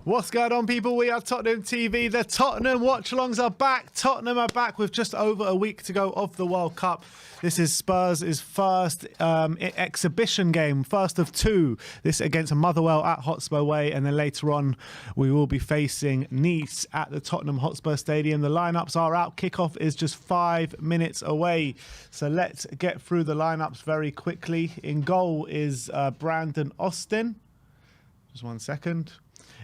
What's going on, people? We are Tottenham TV. The Tottenham watch-alongs are back. Tottenham are back with just over a week to go of the World Cup. This is Spurs' first exhibition game, first of two. This against Motherwell at Hotspur Way, and then later on we will be facing Nice at the Tottenham Hotspur Stadium. The lineups are out. Kickoff is just 5 minutes away. So let's get through the lineups very quickly. In goal is Brandon Austin. Just 1 second.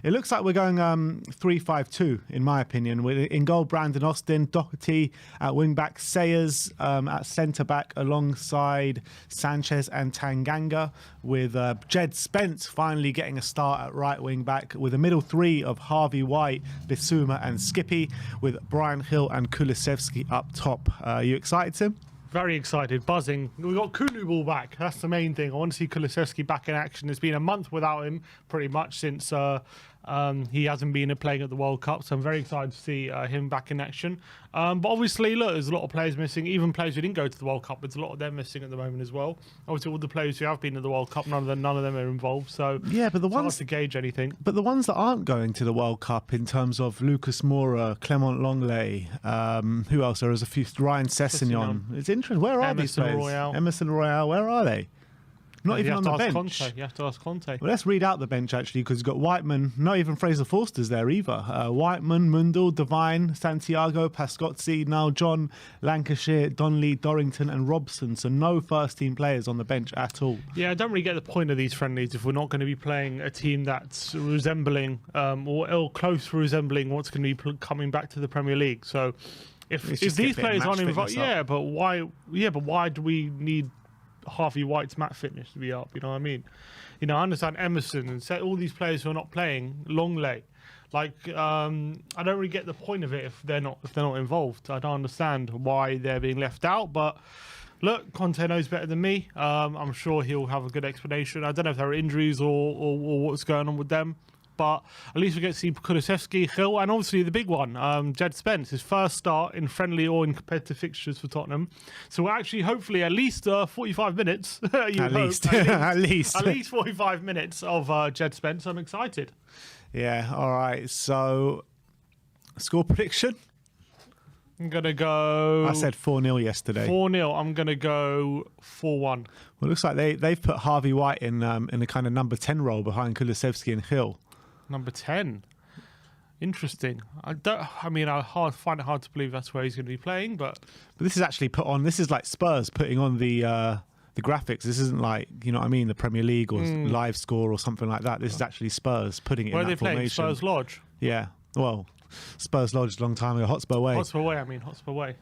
It looks like we're going 3-5-2, in my opinion. In goal, Brandon Austin, Doherty at wing-back, Sayers at centre-back alongside Sanchez and Tanganga, with Jed Spence finally getting a start at right wing-back, with a middle three of Harvey White, Bissouma and Skippy, with Brian Hill and Kulusevski up top. You excited, Tim? Very excited, buzzing. We got Kulu ball back. That's the main thing. I want to see Kulusevski back in action. It's been a month without him, pretty much, since he hasn't been playing at the World Cup. So I'm very excited to see him back in action. But obviously, look, there's a lot of players missing. Even players who didn't go to the World Cup, there's a lot of them missing at the moment as well. Obviously, all the players who have been to the World Cup, none of them are involved. So yeah, but the it's ones hard to gauge anything. But the ones that aren't going to the World Cup, in terms of Lucas Moura, Clement Longley, who else? There is a few. Ryan Sessegnon. It's interesting. Where are these players? Emerson Royale. Where are they? Not even on the bench. Conte. You have to ask Conte. Well, let's read out the bench, actually, because you've got Whiteman. Not even Fraser Forster's there either. Whiteman, Mundell, Devine, Santiago, Pascozzi, Niall John, Lancashire, Donnelly, Dorrington and Robson. So no first-team players on the bench at all. Yeah, I don't really get the point of these friendlies if we're not going to be playing a team that's resembling or close to resembling what's going to be coming back to the Premier League. So if these players aren't involved, but why do we need Harvey White's match fitness to be up? You know what I mean? You know, I understand Emerson and all these players who are not playing, Longley. Like, I don't really get the point of it if they're not involved. I don't understand why they're being left out. But look, Conte knows better than me. I'm sure he'll have a good explanation. I don't know if there are injuries or what's going on with them. But at least we get to see Kulusevski, Hill, and obviously the big one, Jed Spence, his first start in friendly or in competitive fixtures for Tottenham. So we're actually, hopefully, at least 45 minutes. At least 45 minutes of Jed Spence. I'm excited. Yeah, all right. So, score prediction? I'm going to go... I said 4-0 yesterday. 4-0. I'm going to go 4-1. Well, it looks like they've put Harvey White in a kind of number 10 role behind Kulusevski and Hill. Number 10. Interesting. I find it hard to believe that's where he's going to be playing, but this is actually put on. This is like Spurs putting on the graphics. This isn't like, you know what I mean, the Premier League or live score or something like that. This is actually Spurs putting it in that formation. Where are they playing? Spurs Lodge? Yeah. Well, Spurs Lodge a long time ago. Hotspur Way. Hotspur Way.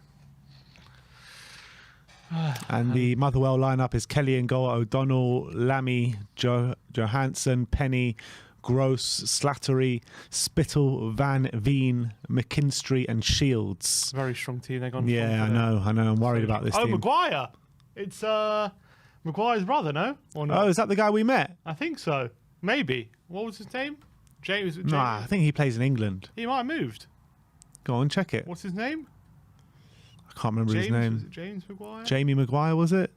And the Motherwell lineup is Kelly in goal, O'Donnell, Lammy, Johansson, Penny, Gross, Slattery, Spittle, Van Veen, McKinstry and Shields. Very strong team. They're gone. Yeah, I know. I'm worried about this team. Maguire. It's Maguire's brother, no? Or not? Oh, is that the guy we met? I think so. Maybe. What was his name? James. Nah, I think he plays in England. He might have moved. Go on, check it. What's his name? I can't remember his name. Was it James Maguire? Jamie Maguire, was it?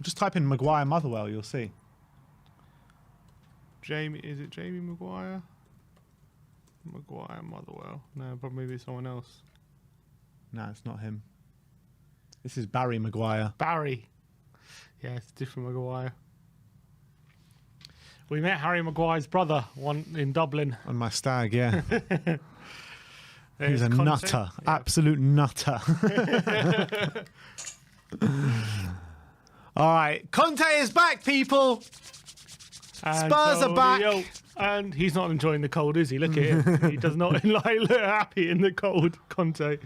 Just type in Maguire Motherwell, you'll see. Jamie, is it Jamie Maguire? Maguire, Motherwell. No, probably maybe someone else. No, it's not him. This is Barry Maguire. Barry. Yeah, it's a different Maguire. We met Harry Maguire's brother in Dublin. On my stag, yeah. He's a Conte. nutter. Yeah. Absolute nutter. All right. Conte is back, people. And Spurs are back. And he's not enjoying the cold, is he? Look at him. He does not look happy in the cold, Conte.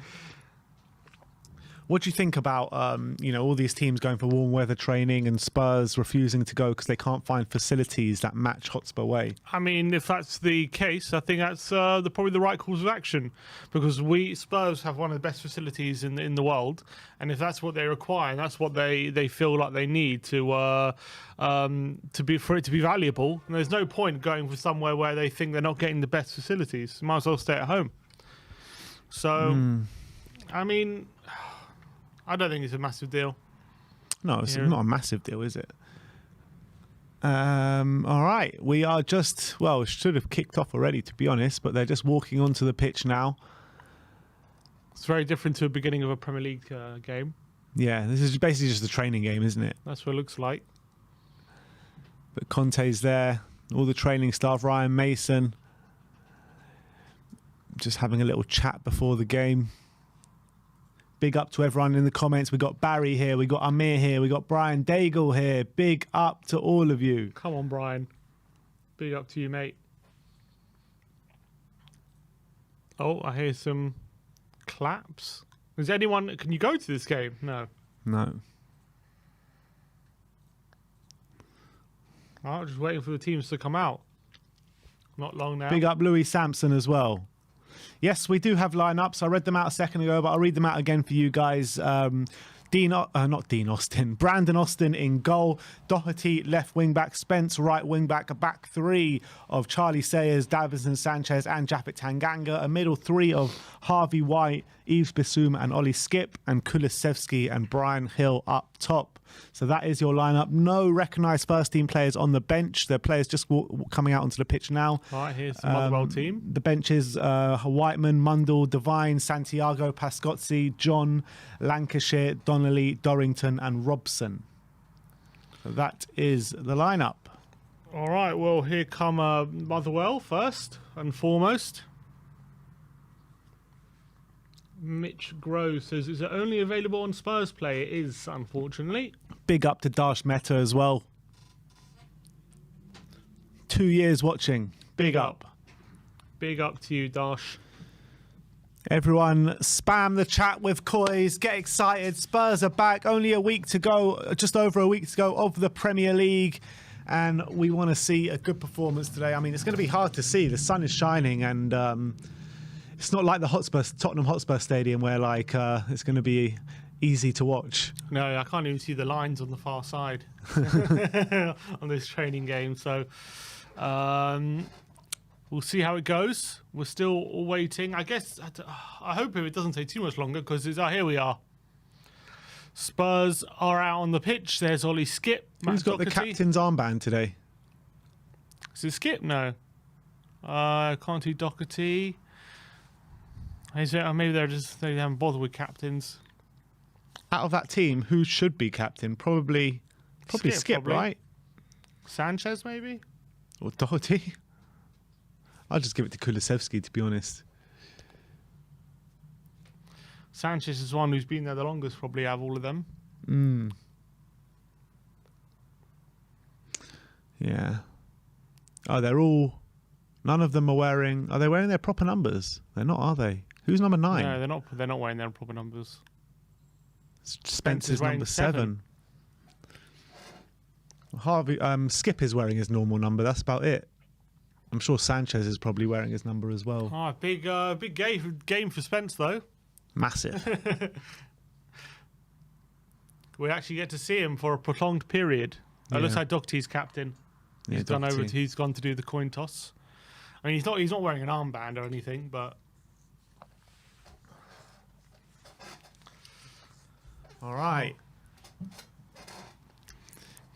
What do you think about all these teams going for warm weather training and Spurs refusing to go because they can't find facilities that match Hotspur way? I mean, if that's the case, I think that's probably the right course of action, because Spurs have one of the best facilities in the world, and if that's what they require and that's what they feel like they need for it to be valuable, and there's no point going for somewhere where they think they're not getting the best facilities. Might as well stay at home. So, I mean, I don't think it's a massive deal. No, it's not a massive deal, is it? All right. We are just, well, it should have kicked off already, to be honest, but they're just walking onto the pitch now. It's very different to the beginning of a Premier League game. Yeah, this is basically just a training game, isn't it? That's what it looks like. But Conte's there, all the training staff, Ryan Mason, just having a little chat before the game. Big up to everyone in the comments. We got Barry here, we got Amir here, we got Brian Daigle here. Big up to all of you. Come on, Brian. Big up to you, mate. Oh, I hear some claps. Is anyone? Can you go to this game? No. No. Oh, just waiting for the teams to come out. Not long now. Big up Louis Sampson as well. Yes, we do have lineups. I read them out a second ago, but I'll read them out again for you guys. Brandon Austin in goal, Doherty left wing back, Spence right wing back, a back three of Charlie Sayers, Davinson Sanchez and Japhet Tanganga, a middle three of Harvey White, Yves Bissouma and Ollie Skip, and Kulusevski and Brian Hill up top. So that is your lineup. No recognised first team players on the bench. The players just coming out onto the pitch now. All right, here's the Motherwell team. The benches, Whiteman, Mundell, Devine, Santiago, Pascozzi, John, Lancashire, Donnelly, Dorrington and Robson. So that is the lineup. All right, well, here come Motherwell first and foremost. Mitch Groves says, is it only available on Spurs Play? It is, unfortunately. Big up to Dash Meta as well. 2 years watching. Big up. Big up to you, Dash. Everyone, spam the chat with COYS. Get excited. Spurs are back. Only a week to go, just over a week to go of the Premier League. And we want to see a good performance today. I mean, it's going to be hard to see. The sun is shining and it's not like the Tottenham Hotspur Stadium where it's going to be easy to watch. No, I can't even see the lines on the far side on this training game. So we'll see how it goes. We're still waiting. I guess, I hope it doesn't take too much longer because here we are. Spurs are out on the pitch. There's Ollie Skip. Who's got the captain's armband today? Is it Skip? No. Can't do Doherty. Maybe they haven't bothered with captains. Out of that team, who should be captain? Probably Skip, right? Sanchez, maybe? Or Doherty? I'll just give it to Kulusevski, to be honest. Sanchez is one who's been there the longest, probably, out of all of them. Yeah. Oh, none of them are they wearing their proper numbers? They're not, are they? Who's number 9? No, they're not wearing their proper numbers. Spencer's number 7. Skip is wearing his normal number. That's about it. I'm sure Sanchez is probably wearing his number as well. Oh, big game for Spence, though. Massive. We actually get to see him for a prolonged period. It looks like Doherty's captain. He's gone over. He's gone to do the coin toss. I mean, he's not wearing an armband or anything, but. All right.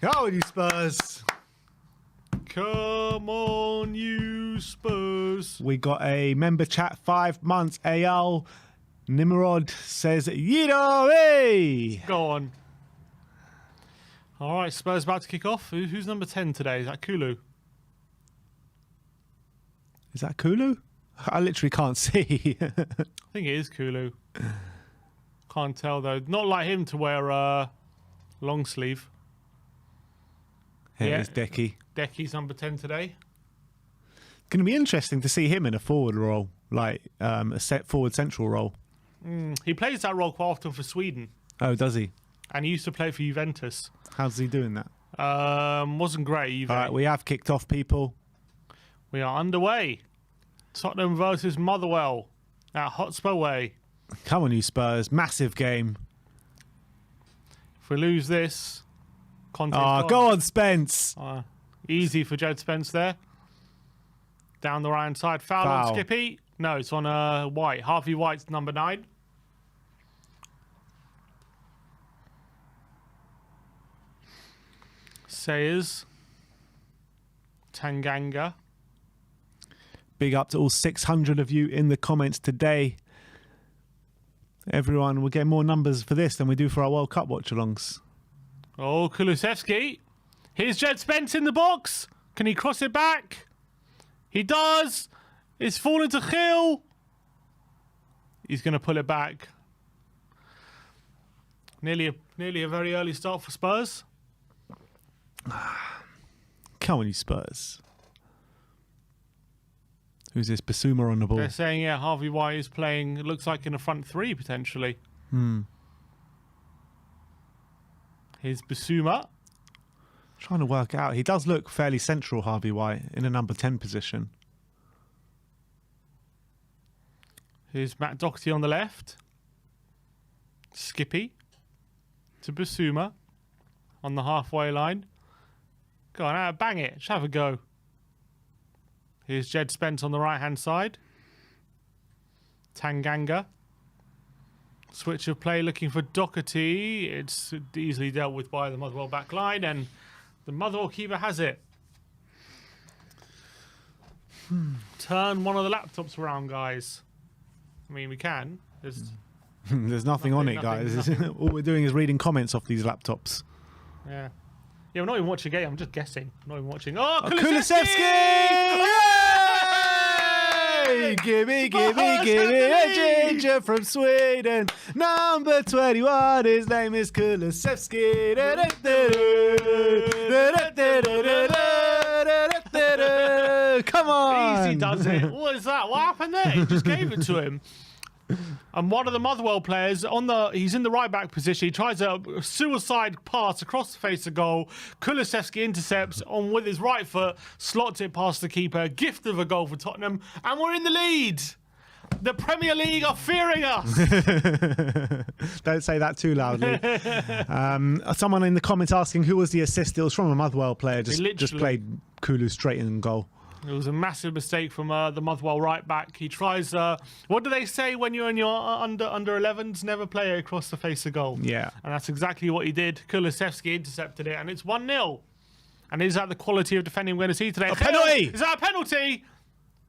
Go with you, Spurs. Come on, you Spurs. We got a member chat, 5 months. AL Nimrod says, Yido, hey! Go on. All right, Spurs about to kick off. Who's number 10 today? Is that Kulu? Is that Kulu? I literally can't see. I think it is Kulu. Can't tell though. Not like him to wear long sleeve. Here's Decky. Decky's number 10 today. Going to be interesting to see him in a forward role, like a set forward central role. He plays that role quite often for Sweden. Oh, does he? And he used to play for Juventus. How's he doing that? Wasn't great either. All right, we have kicked off, people. We are underway. Tottenham versus Motherwell at Hotspur Way. Come on, you Spurs. Massive game. If we lose this, Conte's Oh, gone. go on, Spence. Easy for Jed Spence there. Down the right side. Foul on Skippy. No, it's on White. Harvey White's number 9. Sayers. Tanganga. Big up to all 600 of you in the comments today. Everyone, we'll get more numbers for this than we do for our World Cup watch-alongs. Oh, Kulusevski. Here's Jed Spence in the box. Can he cross it back? He does. It's fallen to Gil. He's going to pull it back. Nearly a very early start for Spurs. Come on, you Spurs. Who's this? Basuma on the ball. They're saying, yeah, Harvey White is playing, it looks like in a front 3 potentially. Here's Basuma. Trying to work out. He does look fairly central, Harvey White, in a number 10 position. Here's Matt Doherty on the left. Skippy to Basuma on the halfway line. Go on, bang it. Just have a go. Here's Jed Spence on the right-hand side. Tanganga. Switch of play looking for Doherty. It's easily dealt with by the Motherwell back line, and the Motherwell keeper has it. Turn one of the laptops around, guys. I mean, we can. There's nothing on it, guys. All we're doing is reading comments off these laptops. Yeah. Yeah, we're not even watching a game. I'm just guessing. I'm not even watching. Oh, Kulusevski! Yay! Gimme a ginger from Sweden. Number 21, his name is Kulusevski. Come on! Easy does it. What is that? What happened there? He just gave it to him. And one of the Motherwell players he's in the right back position. He tries a suicide pass across the face of goal. Kulusevski intercepts on with his right foot, slots it past the keeper. Gift of a goal for Tottenham, and we're in the lead. The Premier League are fearing us. Don't say that too loudly. Someone in the comments asking who was the assist. It was from a Motherwell player. Just played Kulu straight in goal. It was a massive mistake from the Motherwell right back. He tries. What do they say when you're in your under 11s? Never play across the face of goal. Yeah, and that's exactly what he did. Kulusevski intercepted it, and it's 1-0. And is that the quality of defending we're going to see today? A penalty! Is that a penalty?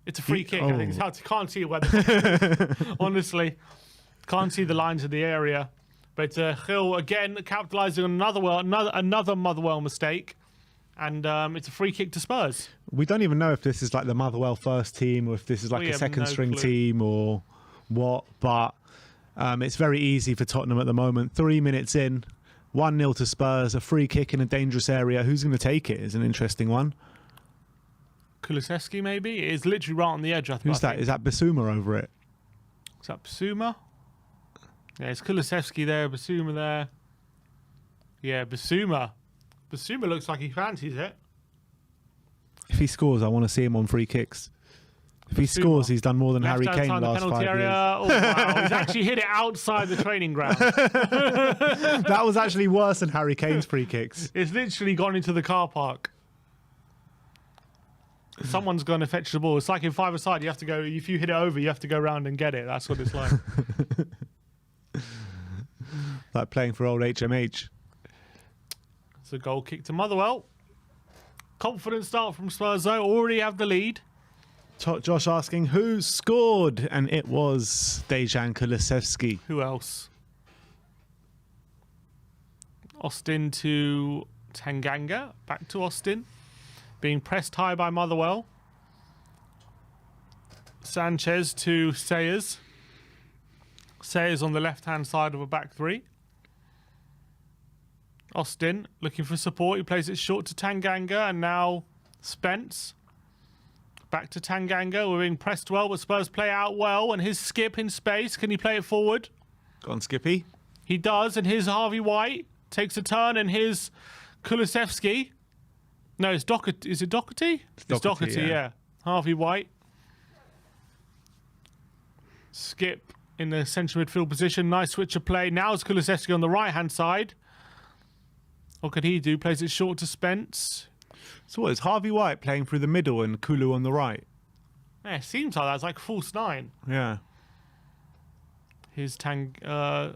It's a free kick. I think it's hard to can't see whether. Honestly, can't see the lines of the area. But Gil again capitalising on another Motherwell mistake. And it's a free kick to Spurs. We don't even know if this is like the Motherwell first team or if this is like a second string team or what. But it's very easy for Tottenham at the moment. 3 minutes in, 1-0 to Spurs, a free kick in a dangerous area. Who's going to take it is an interesting one. Kulusevski, maybe? It is literally right on the edge, I think. Who's that? Is that Basuma over it? Is that Basuma? Yeah, it's Kulusevski there, Basuma there. Yeah, Basuma. Basuma looks like he fancies it. If he scores, I want to see him on free kicks. If he scores, he's done more than Harry Kane last 5 years. Oh, wow. He's actually hit it outside the training ground. That was actually worse than Harry Kane's free kicks. It's literally gone into the car park. Someone's going to fetch the ball. It's like in five-a-side, you have to go, if you hit it over, you have to go around and get it. That's what it's like. Like playing for old HMH. It's a goal kick to Motherwell. Confident start from Spurs, though. Already have the lead. Josh asking who scored, and it was Dejan Kulusevski. Who else? Austin to Tanganga. Back to Austin. Being pressed high by Motherwell. Sanchez to Sayers. Sayers on the left-hand side of a back three. Austin looking for support. He plays it short to Tanganga, and now Spence. Back to Tanganga. We're being pressed well, but Spurs play out well. And his skip in space. Can he play it forward? Go on, Skippy. He does. And here's Harvey White. Takes a turn. And here's Kulusevski. No, it's Doherty. Is it Doherty? It's Doherty, yeah. Harvey White. Skip in the central midfield position. Nice switch of play. Now it's Kulusevski on the right-hand side. What could he do? Plays it short to Spence. So what, is Harvey White playing through the middle and Kulu on the right? Yeah, it seems like that. It's like false nine. Yeah. Here's Tanganga.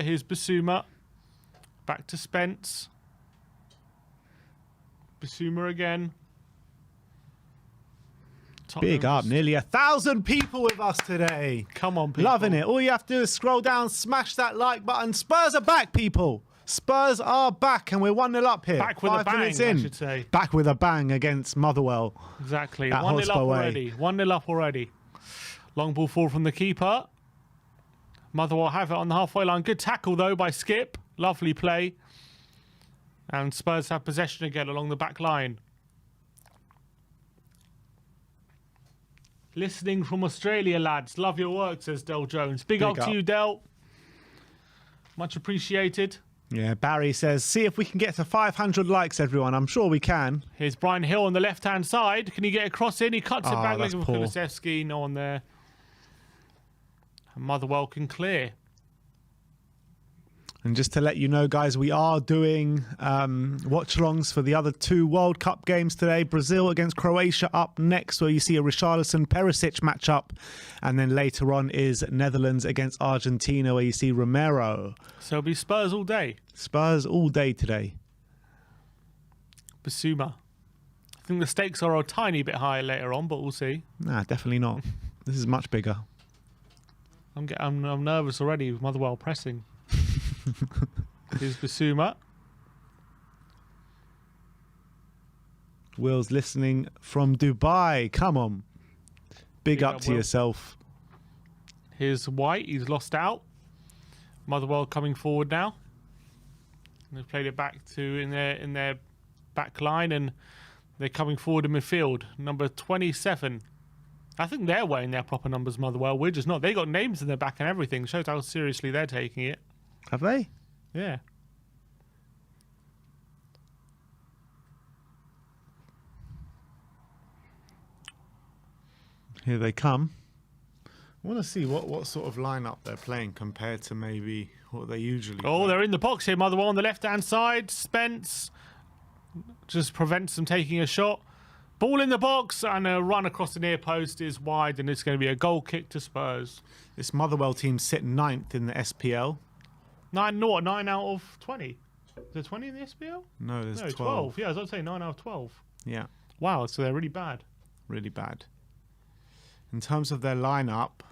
Here's Basuma. Back to Spence. Basuma again. Big up. Nearly 1,000 people with us today. Come on, people. Loving it. All you have to do is scroll down, smash that like button. Spurs are back, people. Spurs are back, and we're 1-0 up here. Back with a bang, I should say. Back with a bang against Motherwell. Exactly. 1-0 up already. 1-0 up already. Long ball forward from the keeper. Motherwell have it on the halfway line. Good tackle, though, by Skip. Lovely play. And Spurs have possession again along the back line. Listening from Australia, lads. Love your work, says Del Jones. Big up to you, Del. Much appreciated. Yeah, Barry says, see if we can get to 500 likes, everyone. I'm sure we can. Here's Brian Hill on the left-hand side. Can he get a cross in? He cuts it back looking for Kulusevski. No one there. And Motherwell can clear. And just to let you know, guys, we are doing watch-alongs for the other 2 World Cup games today. Brazil against Croatia up next, where you see a Richarlison-Perisic matchup. And then later on is Netherlands against Argentina, where you see Romero. So it'll be Spurs all day. Spurs all day today. Basuma. I think the stakes are a tiny bit higher later on, but we'll see. Nah, definitely not. This is much bigger. I'm nervous already with Motherwell pressing. Here's Basuma. Will's listening from Dubai. Come on. Big up to yourself. Here's White. He's lost out. Motherwell coming forward now. They've played it back to in their back line, and they're coming forward in midfield. Number 27. I think they're wearing their proper numbers, Motherwell. We're just not. They got names in their back and everything. Shows how seriously they're taking it. Have they? Yeah. Here they come. I want to see what sort of lineup they're playing compared to maybe what they usually play. They're in the box here, Motherwell on the left-hand side. Spence just prevents them taking a shot. Ball in the box, and a run across the near post is wide, and it's going to be a goal kick to Spurs. This Motherwell team sit 9th in the SPL. 9 out of 20. Is there 20 in the SPL? No, there's 12. Yeah, I was going to say 9 out of 12. Yeah. Wow, so they're really bad. Really bad. In terms of their lineup,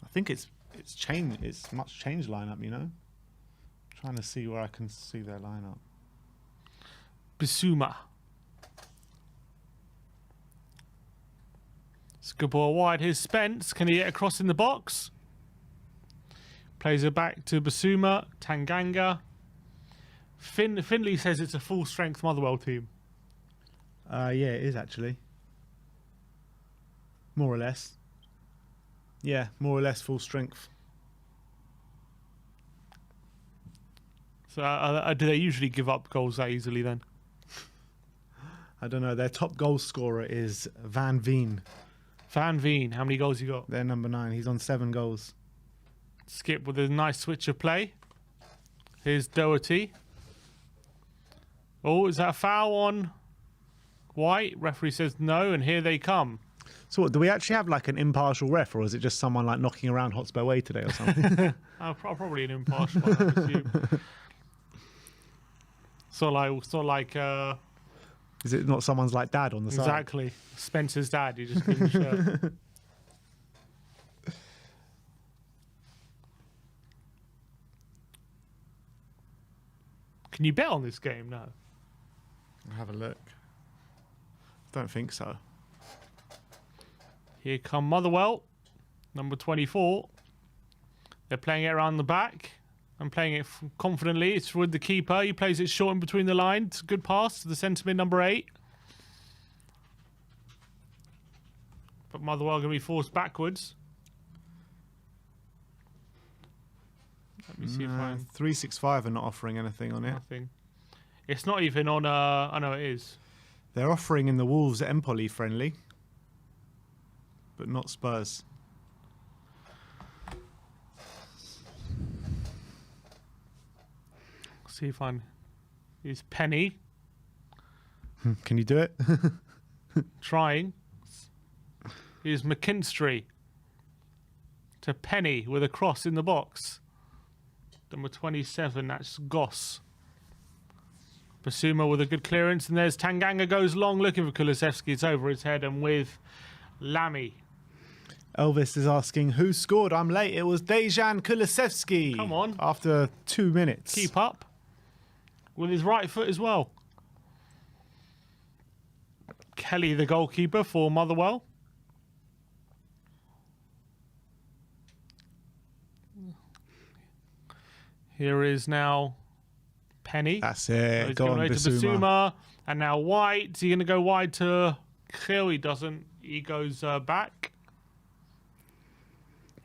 I think it's changed. It's much changed lineup, you know. I'm trying to see where I can see their lineup. Basuma. It's a good ball wide. Here's Spence. Can he get across in the box? Plays it back to Basuma. Tanganga. Finley says it's a full-strength Motherwell team. Yeah, it is actually. More or less. Yeah, more or less full strength. So do they usually give up goals that easily then? I don't know. Their top goal scorer is Van Veen. Van Veen, how many goals you got? They're number 9. He's on 7 goals. Skip with a nice switch of play. Here's Doherty. Oh, is that a foul on White? Referee says no, and here they come. So what, do we actually have like an impartial ref, or is it just someone like knocking around Hotspur Way today or something? Probably an impartial one, I presume. It's not like. Is it not someone's like dad on the side? Exactly. Spencer's dad. You just give him a shirt. Can you bet on this game? No. I'll have a look. Don't think so. Here come Motherwell, number 24. They're playing it around the back and playing it confidently. It's with the keeper. He plays it short in between the lines. Good pass to the centre mid, number 8. But Motherwell going to be forced backwards. Let me see if I... 365 are not offering anything on it. Nothing. It's not even on... I know it is. They're offering in the Wolves Empoli friendly, but not Spurs. See if I'm... It's Penny. Can you do it? Trying. Here's McKinstry. To Penny with a cross in the box. Number 27, that's Goss. Basuma with a good clearance, and there's Tanganga goes long looking for Kulusevski. It's over his head, and with Lamy. Elvis is asking, who scored? I'm late. It was Dejan Kulusevski. Come on. After 2 minutes. Keep up. With his right foot as well. Kelly, the goalkeeper for Motherwell. Here is now Penny. That's it. He's Go on, away to Basuma. And now White. Is he going to go wide to Gil? He doesn't. He goes back.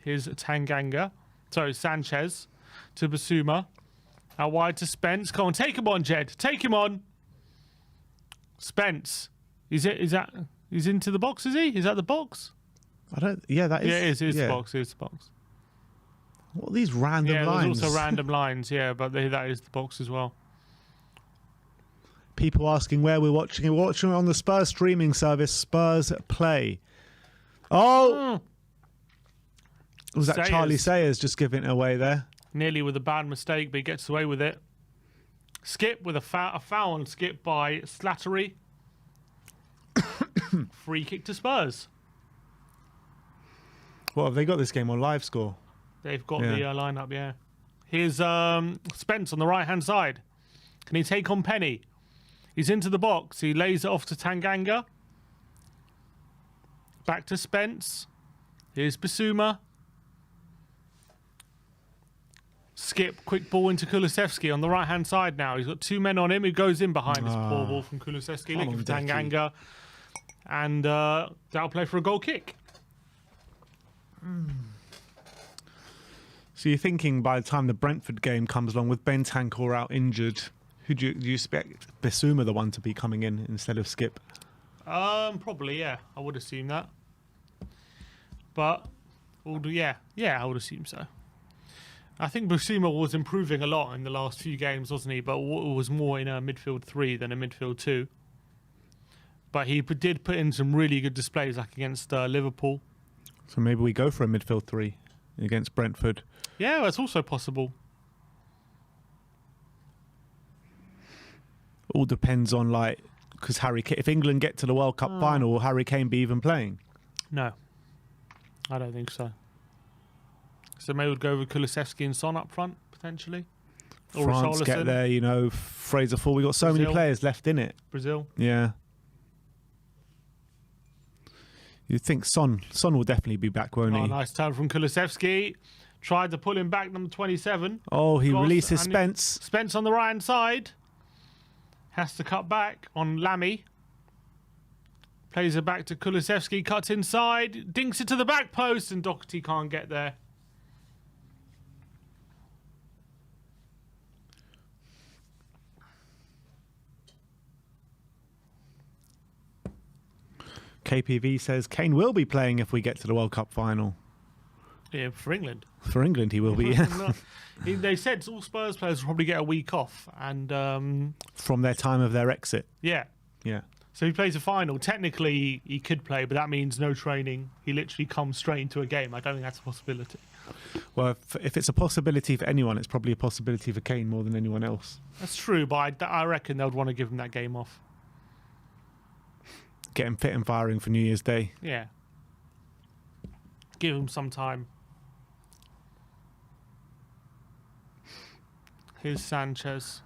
Here's Tanganga. Sorry, Sanchez to Basuma. Out wide to Spence. Come on, take him on, Jed. Take him on. Spence. He's into the box, is he? Is that the box? I don't... Yeah, that is... Yeah, it is the box. It is the box. What are these random lines? There's also random lines, yeah, but that is the box as well. People asking where we're watching it. We're watching it on the Spurs streaming service, Spurs Play. Oh! Was that Sayers. Charlie Sayers just giving it away there? Nearly with a bad mistake, but he gets away with it. Skip with a foul on Skip by Slattery. Free kick to Spurs. What, have they got this game on live score? They've got the lineup, yeah. Here's Spence on the right-hand side. Can he take on Penny? He's into the box. He lays it off to Tanganga. Back to Spence. Here's Basuma. Skip, quick ball into Kulusevski on the right-hand side now. He's got 2 men on him. He goes in behind this poor ball from Kulusevski. Looking for Tanganga. And that'll play for a goal kick. So you're thinking by the time the Brentford game comes along with Bentancur out injured, who do you expect Basuma the one to be coming in instead of Skip? Probably, yeah. I would assume that. But, yeah, I would assume so. I think Basuma was improving a lot in the last few games, wasn't he? But it was more in a midfield 3 than a midfield 2. But he did put in some really good displays, like against Liverpool. So maybe we go for a midfield 3 against Brentford. Yeah, that's also possible. All depends on, like, because if England get to the World Cup final, will Harry Kane be even playing? No, I don't think so. So maybe we'd go with Kulusevski and Son up front, potentially. Or France get there, Fraser Full. We've got so many players left in it. Brazil. Yeah. You'd think Son will definitely be back, won't he? Nice turn from Kulusevski. Tried to pull him back, number 27. Oh, he releases Spence. Spence on the right-hand side. Has to cut back on Lamy. Plays it back to Kulusevski. Cuts inside. Dinks it to the back post. And Doherty can't get there. KPV says Kane will be playing if we get to the World Cup final. Yeah, for England. For England, he will be. No. They said all Spurs players will probably get a week off, and from their time of their exit. Yeah. So he plays a final. Technically, he could play, but that means no training. He literally comes straight into a game. I don't think that's a possibility. Well, if it's a possibility for anyone, it's probably a possibility for Kane more than anyone else. That's true, but I reckon they'd want to give him that game off. Get him fit and firing for New Year's Day. Yeah. Give him some time. Here's Sanchez.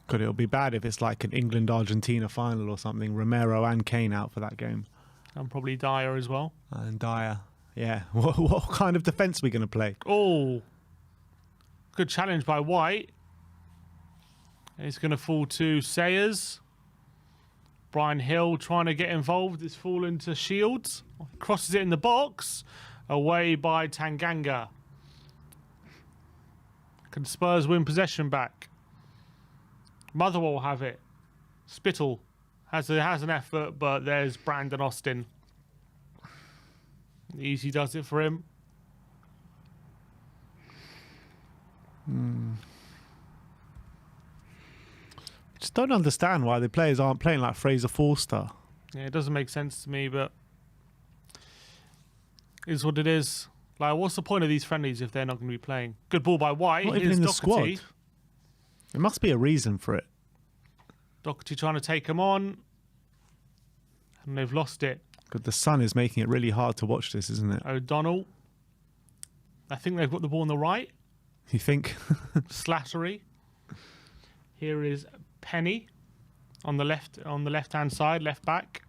God, it'll be bad if it's like an England-Argentina final or something. Romero and Kane out for that game. And probably Dyer as well. And Dyer. Yeah. What kind of defence are we going to play? Oh. Good challenge by White. It's going to fall to Sayers. Brian Hill trying to get involved. It's fallen to Shields. Crosses it in the box. Away by Tanganga. Can Spurs win possession back? Motherwell have it. Spittle has an effort, but there's Brandon Austin. Easy does it for him. Just don't understand why the players aren't playing like Fraser Forster. Yeah, it doesn't make sense to me, but it is what it is. Like, what's the point of these friendlies if they're not going to be playing? Good ball by White. Not even in the squad. There must be a reason for it. Doherty trying to take him on. And they've lost it. God, the sun is making it really hard to watch this, isn't it? O'Donnell. I think they've got the ball on the right. You think? Slattery. Here is Penny on the left-hand side, left back.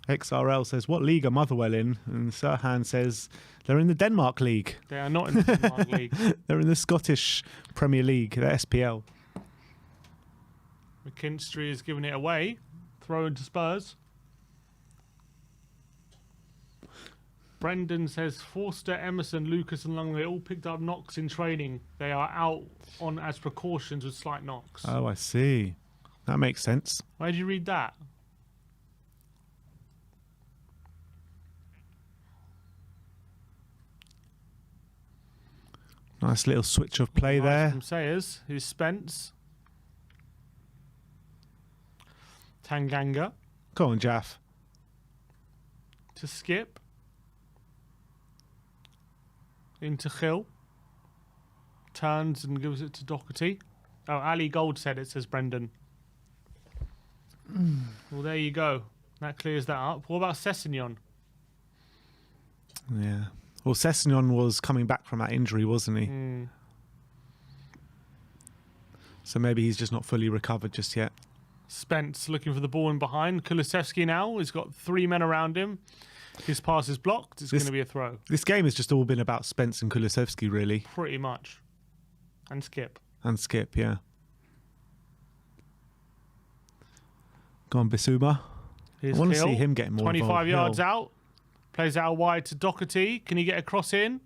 XRL says, what league are Motherwell in? And Sirhan says, they're in the Denmark League. They are not in the Denmark League. They're in the Scottish Premier League, the SPL. McKinstry is giving it away. Throw into Spurs. Brendan says, Forster, Emerson, Lucas and Long, they all picked up knocks in training. They are out on as precautions with slight knocks. Oh, I see. That makes sense. Where did you read that? Nice little switch of play there. From Sayers, who's Spence. Tanganga. Go on, Jaff. To Skip. Into Hill. Turns and gives it to Doherty. Oh, Ali Gold said it, says Brendan. Well, there you go. That clears that up. What about Sessegnon? Yeah. Well, Sessegnon was coming back from that injury, wasn't he? So maybe he's just not fully recovered just yet. Spence looking for the ball in behind. Kulusevski now. He's got 3 men around him. His pass is blocked. It's going to be a throw. This game has just all been about Spence and Kulusevski, really. Pretty much. And Skip. And Skip, yeah. Go on, Bissouma. I want to see him getting more 25 involved. yards out. Plays out wide to Doherty. Can he get a cross in?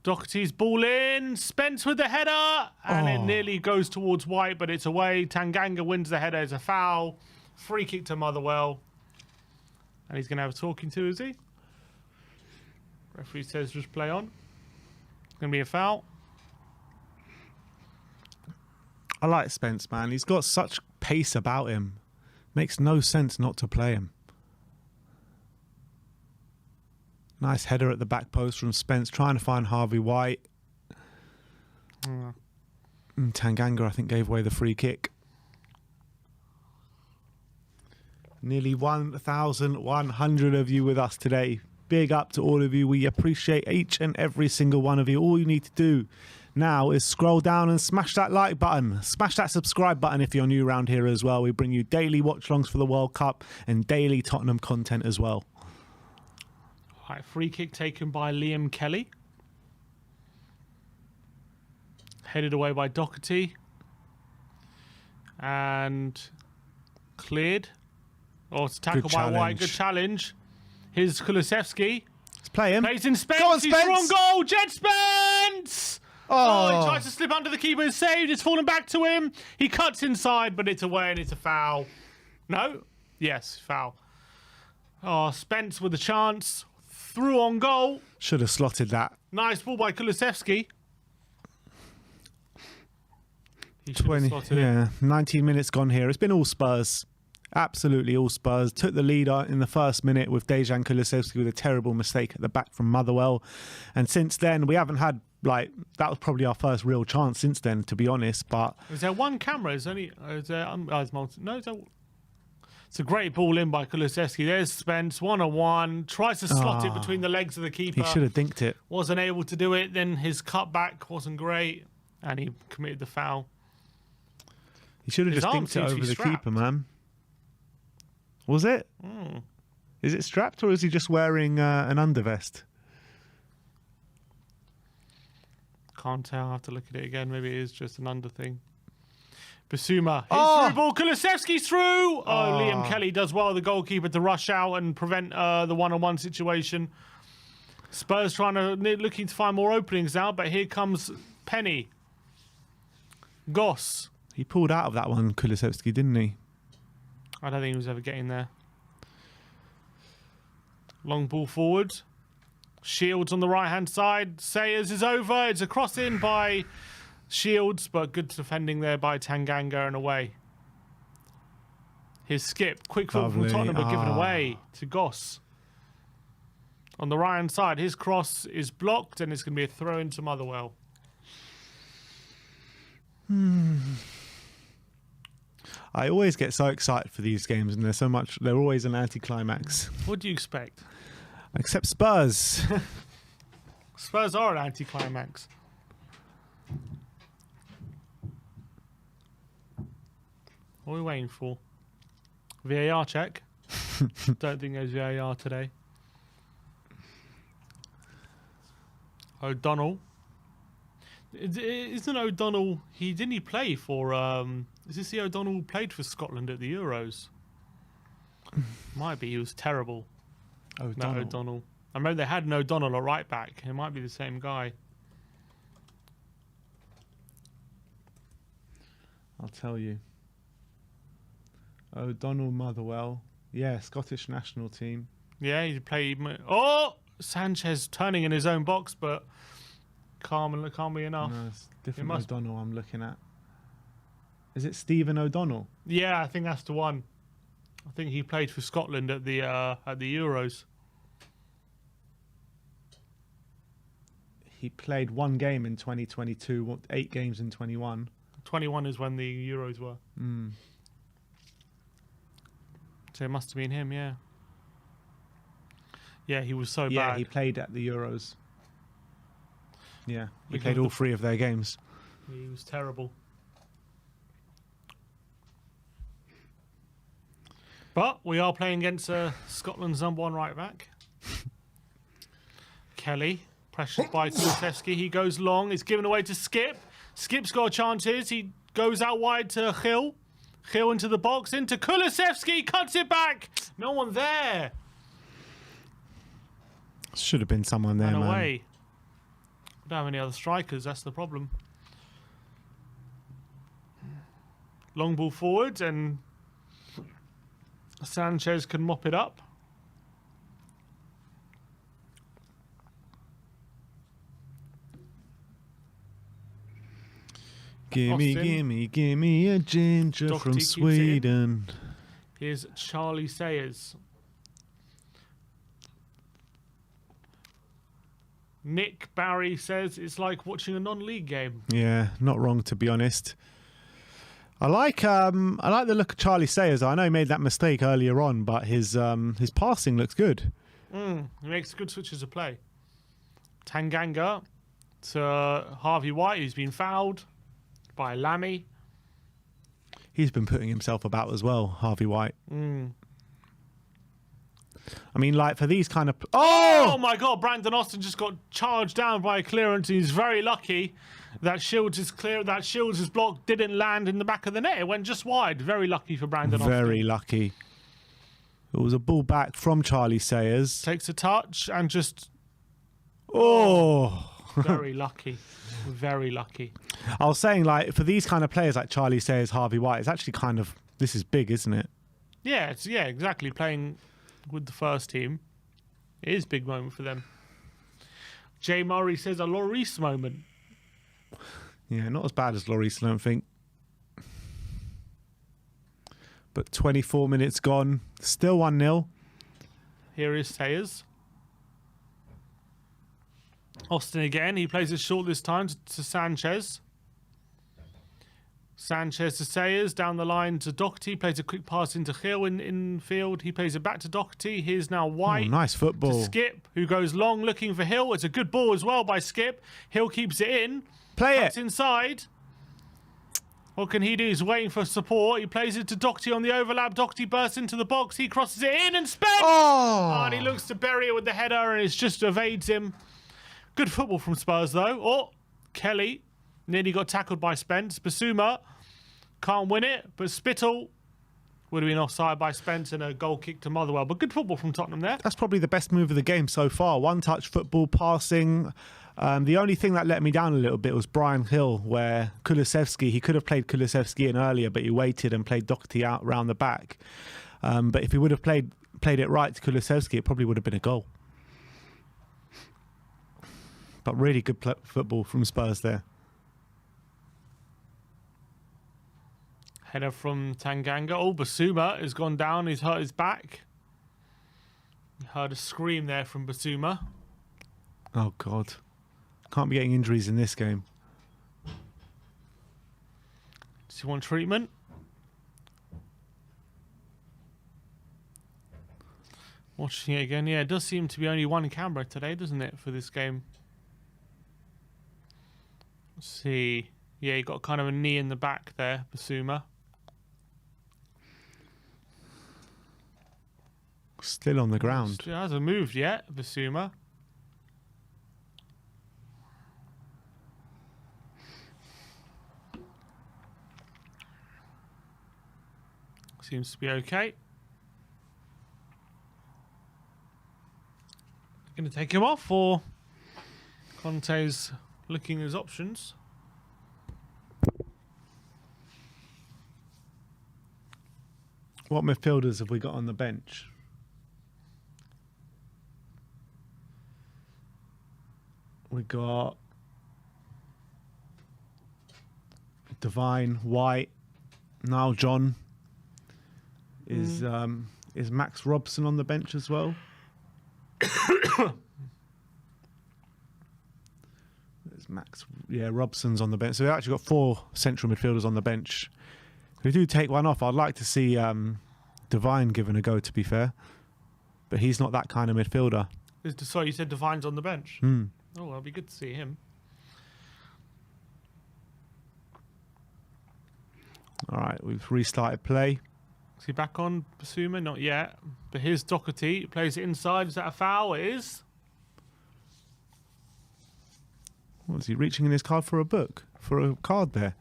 Doherty's ball in. Spence with the header. And it nearly goes towards White, but it's away. Tanganga wins the header. It's a foul. Free kick to Motherwell. And he's going to have a talking to, is he? Referee says just play on. It's going to be a foul. I like Spence, man. He's got such pace about him. Makes no sense not to play him. Nice header at the back post from Spence, trying to find Harvey White. And Tanganga, I think, gave away the free kick. Nearly 1,100 of you with us today. Big up to all of you. We appreciate each and every single one of you. All you need to do now is scroll down and smash that like button. Smash that subscribe button if you're new around here as well. We bring you daily watch-alongs for the World Cup and daily Tottenham content as well. All right, free kick taken by Liam Kelly. Headed away by Doherty. And cleared. Oh, it's tackled by White. Good challenge. Here's Kulusevski. Let's play him. Plays in Spence. Go on, Spence. He's wrong goal. Jet Spence! Oh, he tries to slip under the keeper. It's saved. It's fallen back to him. He cuts inside, but it's away and it's a foul. No? Yes, foul. Oh, Spence with a chance. Through on goal. Should have slotted that. Nice ball by Kulusevski. 20, yeah, 19 minutes gone here. It's been all Spurs. Absolutely all Spurs. Took the lead in the first minute with Dejan Kulusevski with a terrible mistake at the back from Motherwell. And since then, we haven't had, like, that was probably our first real chance since then, to be honest. But is there one camera? Is there, it's a great ball in by Kulusevski. There's Spence, 1-on-1. Tries to slot it between the legs of the keeper. He should have dinked it. Wasn't able to do it. Then his cutback wasn't great. And he committed the foul. He should have just dinked it over the keeper, man. Was it? Is it strapped or is he just wearing an undervest? Can't tell. I have to look at it again. Maybe it is just an under thing. Basuma. His through ball. Kulusevski's through. Liam Kelly does well, the goalkeeper, to rush out and prevent the one-on-one situation. Spurs looking to find more openings now, but here comes Penny. Goss. He pulled out of that one, Kulusevski, didn't he? I don't think he was ever getting there. Long ball forward. Shields on the right-hand side. Sayers is over. It's a cross-in by Shields, but good defending there by Tanganga and away. His skip. Quick foot from Tottenham, but given away to Goss. On the right-hand side, his cross is blocked, and it's going to be a throw into Motherwell. I always get so excited for these games, and they're always an anticlimax. What do you expect? Except Spurs. Spurs are an anticlimax. What are we waiting for? VAR check. Don't think there's VAR today. O'Donnell. Isn't O'Donnell... Didn't he play for... is this the O'Donnell who played for Scotland at the Euros? Might be. He was terrible. O'Donnell. I remember they had an O'Donnell at right back. It might be the same guy. I'll tell you. O'Donnell, Motherwell. Yeah, Scottish national team. Yeah, he played... Oh! Sanchez turning in his own box, but calmly enough. No, it's different O'Donnell I'm looking at. Is it Stephen O'Donnell? Yeah, I think that's the one. I think he played for Scotland at the Euros. He played one game in 2022, 8 games in 21. 21 is when the Euros were. So it must have been him, yeah. Yeah, he was so bad. Yeah, he played at the Euros. Yeah, he played all 3 of their games. He was terrible. But we are playing against Scotland's #1 right back. Kelly, pressured by Kulusevski. He goes long. It's given away to Skip. Skip's got chances. He goes out wide to Hill. Hill into the box. Into Kulusevski. Cuts it back. No one there. Should have been someone there, man. Away. We don't have any other strikers. That's the problem. Long ball forward, and Sanchez can mop it up. Gimme a ginger Doherty from Sweden. Here's Charlie Sayers. Nick Barry says it's like watching a non-league game. Yeah, not wrong, to be honest. I like the look of Charlie Sayers. I know he made that mistake earlier on, but his passing looks good. He makes good switches of play. Tanganga to Harvey White, who's been fouled by Lammy. He's been putting himself about as well, Harvey White. I mean, like, for these kind of... Oh my God, Brandon Austin just got charged down by a clearance. He's very lucky that Shields is clear. That Shields' block didn't land in the back of the net. It went just wide. Very lucky for Brandon Austin. Very lucky. It was a ball back from Charlie Sayers. Takes a touch and just... Oh! Very lucky. Very lucky. I was saying, like, for these kind of players like Charlie Sayers, Harvey White, it's actually kind of... This is big, isn't it? Yeah, exactly. Playing with the first team. It is a big moment for them. Jay Murray says a Lloris moment. Yeah, not as bad as Lloris, I don't think. But 24 minutes gone. Still 1-0. Here is Sayers. Austin again. He plays it short this time to Sanchez. Sanchez to Sayers. Down the line to Doherty. Plays a quick pass into Hill in field. He plays it back to Doherty. Here's now White. Oh, nice football. To Skip, who goes long looking for Hill. It's a good ball as well by Skip. Hill keeps it in. Play Cuts it. Inside. What can he do? He's waiting for support. He plays it to Doherty on the overlap. Doherty bursts into the box. He crosses it in and Spence. Oh! And he looks to bury it with the header and it just evades him. Good football from Spurs though. Oh, Kelly nearly got tackled by Spence. Basuma can't win it, but Spittle would have been offside by Spence and a goal kick to Motherwell. But good football from Tottenham there. That's probably the best move of the game so far. One-touch football, passing. The only thing that let me down a little bit was Brian Hill, where Kulusevski, he could have played Kulusevski in earlier, but he waited and played Doherty out round the back. But if he would have played it right to Kulusevski, it probably would have been a goal. But really good football from Spurs there. Header from Tanganga. Oh, Basuma has gone down. He's hurt his back. You heard a scream there from Basuma. Oh, God. Can't be getting injuries in this game. Does he want treatment? Watching it again. Yeah, it does seem to be only one camera today, doesn't it, for this game? Let's see. Yeah, he got kind of a knee in the back there, Basuma. Still on the ground. Still hasn't moved yet, Basuma. Seems to be okay. Going to take him off, or Conte's looking at his options? What midfielders have we got on the bench? We got Divine, White, Niall John. Is Max Robson on the bench as well? There's Max. Yeah, Robson's on the bench. So we've actually got 4 central midfielders on the bench. If we do take one off, I'd like to see Divine given a go, to be fair. But he's not that kind of midfielder. Sorry, you said Divine's on the bench? Hmm. Oh, that'll be good to see him. All right, we've restarted play. Is he back on Basuma? Not yet. But here's Doherty. Plays it inside. Is that a foul? It is. What is he reaching in his card for a book? For a card there?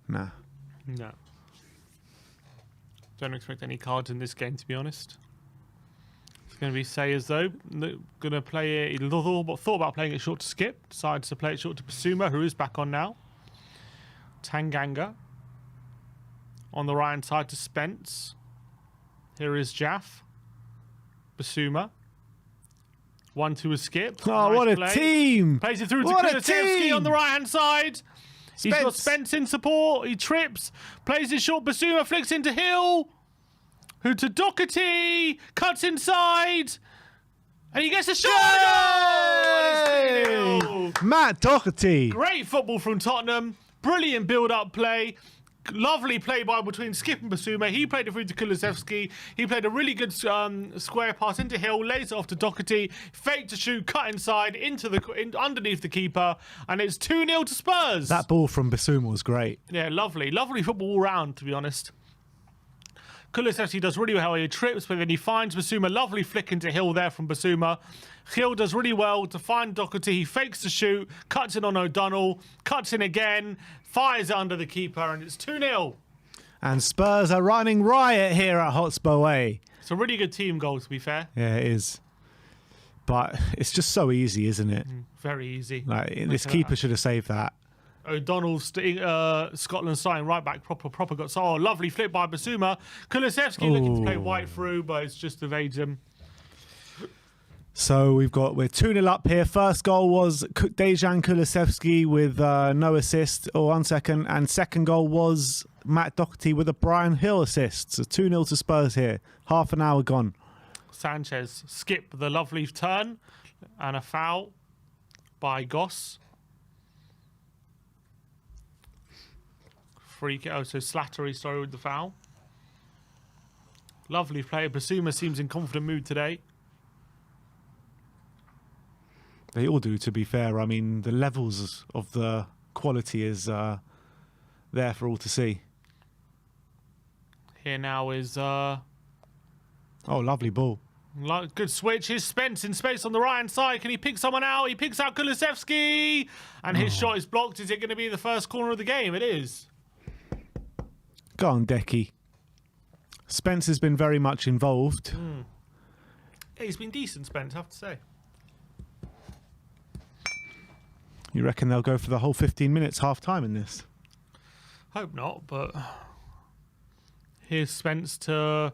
Nah. No. Don't expect any cards in this game, to be honest. It's going to be Sayers, though. Going to play it. He thought about playing it short to Skip. Decides to play it short to Basuma, who is back on now. Tanganga. On the right-hand side to Spence. Here is Jaff. Basuma. 1-2 with Skip. Oh, nice what a play. team! Plays it through to What a Kulusevski team! on the right-hand side. He's got Spence. Spence in support. He trips. Plays it short. Basuma flicks into Hill. Who to Doherty. Cuts inside. And he gets a shot! Yay! Oh, Matt Doherty. great football from Tottenham. Brilliant build-up play. Lovely play by between Skip and Basuma. He played it through to Kulusevski. He played a really good square pass into Hill, lays it off to Doherty, fake to shoot, cut inside into underneath the keeper, and it's 2-0 to Spurs. That ball from Basuma was great. Yeah, lovely football all round, to be honest. Kulusevski does really well. He trips, but then he finds Basuma. Lovely flick into Hill there from Basuma. Hill does really well to find Doherty. He fakes the shoot, cuts in on O'Donnell, cuts in again, fires it under the keeper, and it's 2-0. And Spurs are running riot here at Hotspur Way. It's a really good team goal, to be fair. Yeah, it is. But it's just so easy, isn't it? Very easy. Like, this keeper should have saved that. O'Donnell, Scotland starting right back, proper got. Oh, lovely flip by Basuma. Kulusevski looking to play White through, but it's just evades him. So we're 2-0 up here. First goal was Dejan Kulusevski with no assist, or 1 second, and second goal was Matt Doherty with a Brian Hill assist. So 2-0 to Spurs here. Half an hour gone. Sanchez skip the lovely turn and a foul by Goss. Free kick. Oh, so Slattery, sorry, with the foul. Lovely play. Basuma seems in confident mood today. They all do, to be fair. I mean, the levels of the quality is there for all to see. Here now is... Oh, lovely ball. Good switch. Here's Spence in space on the right-hand side. Can he pick someone out? He picks out Kulusevski. And his shot is blocked. Is it going to be the first corner of the game? It is. Go on, Decky. Spence has been very much involved. Yeah, he's been decent, Spence, I have to say. You reckon they'll go for the whole 15 minutes, half-time in this? Hope not, but... Here's Spence to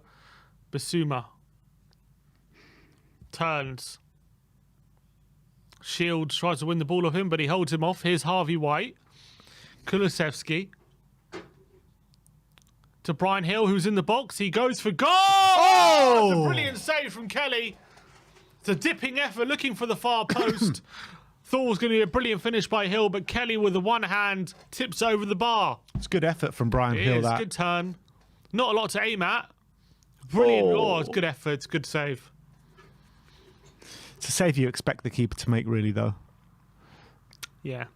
Basuma. Turns. Shields tries to win the ball off him, but he holds him off. Here's Harvey White. Kulusevski. To Brian Hill, who's in the box. He goes for goal! Oh! That's a brilliant save from Kelly. It's a dipping effort, looking for the far post. Thought it was going to be a brilliant finish by Hill, but Kelly with the one hand tips over the bar. It's good effort from Brian Hill. It is, good turn. Not a lot to aim at. Brilliant. Oh, it's good effort. It's good save. It's a save you expect the keeper to make, really, though. Yeah.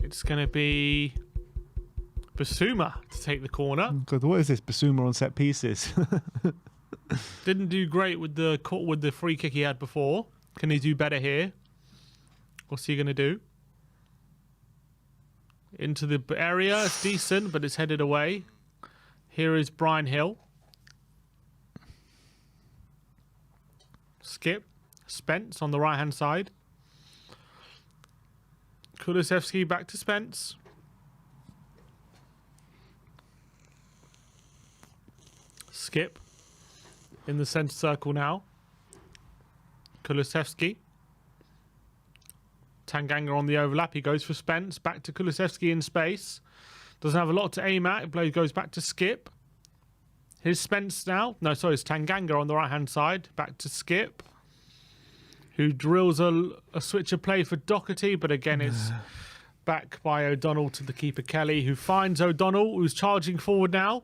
It's going to be Basuma to take the corner. God, what is this? Basuma on set pieces. Didn't do great with the free kick he had before. Can he do better here? What's he going to do? Into the area. It's decent, but it's headed away. Here is Brian Hill. Skip. Spence on the right-hand side. Kulusevski back to Spence. Skip. In the centre circle now. Kulusevski. Tanganga on the overlap. He goes for Spence. Back to Kulusevski in space. Doesn't have a lot to aim at. It goes back to Skip. Here's Spence now. No, sorry, it's Tanganga on the right-hand side. Back to Skip. Who drills a switch of play for Doherty. But again, it's back by O'Donnell to the keeper Kelly. Who finds O'Donnell, who's charging forward now.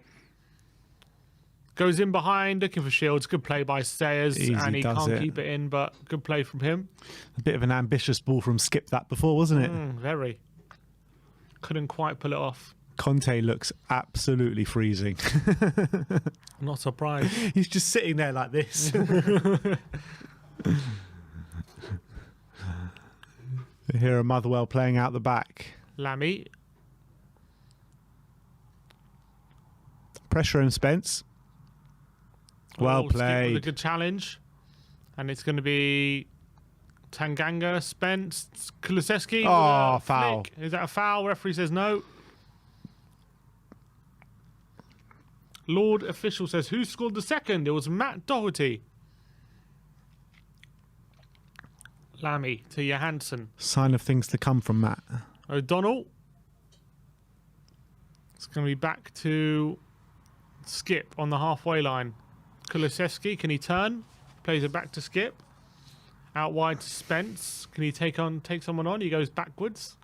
Goes in behind, looking for Shields. Good play by Sayers. And he can't keep it in, but good play from him. A bit of an ambitious ball from Skip that before, wasn't it? Very. Couldn't quite pull it off. Conte looks absolutely freezing. I'm not surprised. He's just sitting there like this. Here are Motherwell playing out the back. Lammy. Pressure him, Spence. Well played. With a good challenge. And it's going to be Tanganga, Spence, Kulusevski. Oh, foul. Flick. Is that a foul? Referee says no. Lord official says, who scored the second? It was Matt Doherty. Lammy to Johansson. Sign of things to come from Matt. O'Donnell. It's going to be back to Skip on the halfway line. Kulusevski, can he turn? Plays it back to Skip. Out wide to Spence. Can he take someone on? He goes backwards.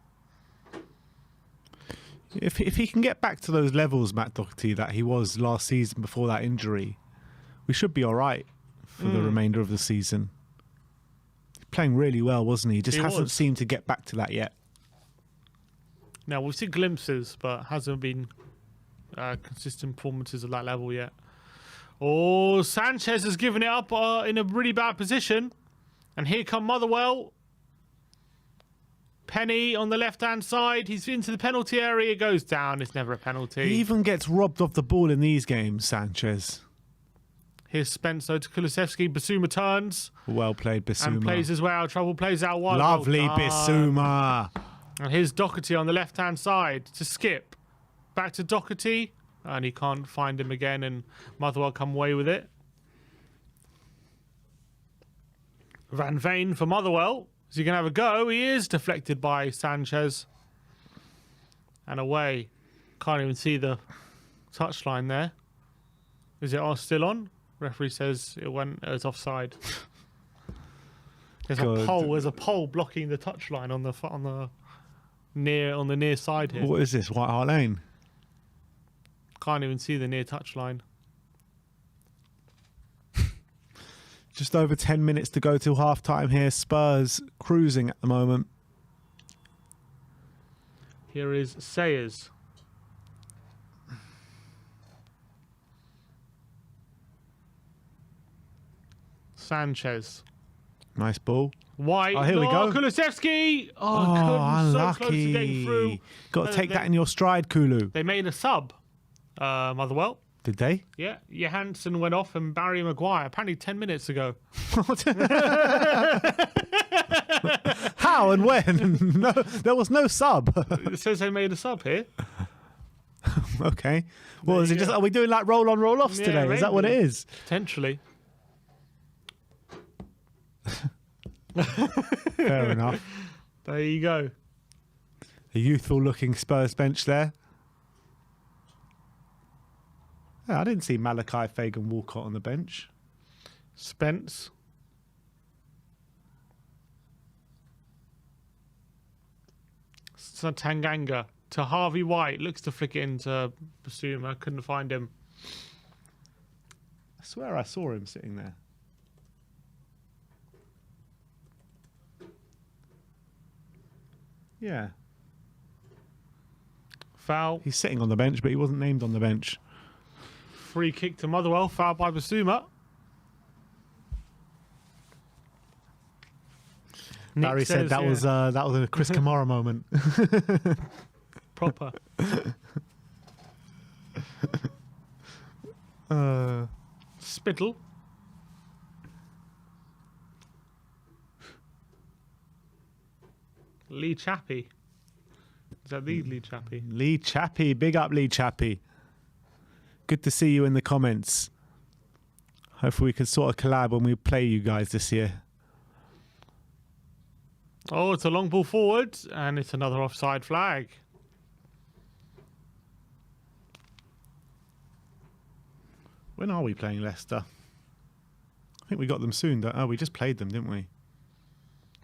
If he can get back to those levels, Matt Doherty, that he was last season before that injury, we should be all right for the remainder of the season. Playing really well, wasn't he? Just hasn't seemed to get back to that yet. Now, we've seen glimpses, but hasn't been consistent performances at that level yet. Oh, Sanchez has given it up in a really bad position. And here come Motherwell. Penny on the left-hand side. He's into the penalty area. Goes down. It's never a penalty. He even gets robbed of the ball in these games, Sanchez. Here's Spencer to Kulusevski. Basuma turns. Well played, Basuma. And plays his way out of trouble. Plays out wide. Lovely, Basuma. And here's Doherty on the left-hand side to Skip. Back to Doherty. And he can't find him again. And Motherwell come away with it. Van Veen for Motherwell. Is he going to have a go? He is deflected by Sanchez. and away. Can't even see the touchline there. Is it all still on? Referee says it's offside. There's a pole. There's a pole blocking the touchline on the near side here. What is this? White Hart Lane? Can't even see the near touchline. Just over 10 minutes to go till half time here. Spurs cruising at the moment. Here is Sayers. Sanchez. Nice ball. White. Oh, here we go. Kulusevski. Unlucky. So close to getting through. Got to take that in your stride, Kulu. They made a sub, Motherwell. Did they? Yeah. Johansson went off and Barry Maguire, apparently 10 minutes ago. How and when? No, there was no sub. It says they made a sub here. Okay. Well, is it just, are we doing like roll on, roll offs today? Maybe. Is that what it is? Potentially. Fair enough. There you go. A youthful looking Spurs bench there. Yeah, I didn't see Malachi, Fagan, Walcott on the bench. Spence. So Tanganga to Harvey White. Looks to flick it into Basuma. Couldn't find him. I swear I saw him sitting there. Yeah. Foul. He's sitting on the bench, but he wasn't named on the bench. Free kick to Motherwell. Foul by Basuma. Barry said that was a Chris Kamara moment. Proper. Spittle. Lee Chappie. Is that the Lee Chappie? Lee Chappie. Big up, Lee Chappie. Good to see you in the comments. Hopefully we can sort of collab when we play you guys this year. Oh, it's a long ball forward, and it's another offside flag. When are we playing Leicester? I think we got them soon. Oh, we just played them, didn't we?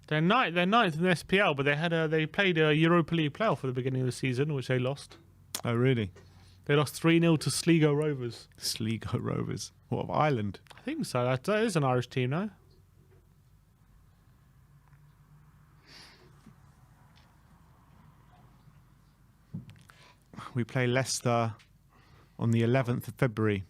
They're ninth in the SPL, but they played a Europa League playoff for the beginning of the season, which they lost. Oh, really? They lost 3-0 to Sligo Rovers. Sligo Rovers. What, of Ireland? I think so. That is an Irish team, no? We play Leicester on the 11th of February.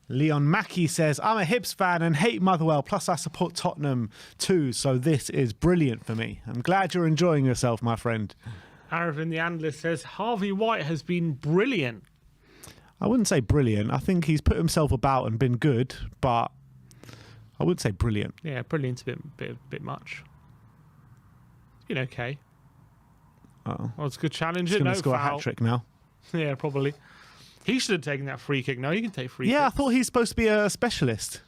Leon Mackey says, I'm a Hibs fan and hate Motherwell, plus I support Tottenham too, so this is brilliant for me. I'm glad you're enjoying yourself, my friend. Arvin, the analyst, says, Harvey White has been brilliant. I wouldn't say brilliant. I think he's put himself about and been good, but I would say brilliant. Yeah, brilliant's a bit much. It's been okay. Uh-oh. Well, it's a good challenge. He's going to score a hat-trick now. Yeah, probably. He should have taken that free kick. No, he can take free kicks. Yeah, I thought he's supposed to be a specialist.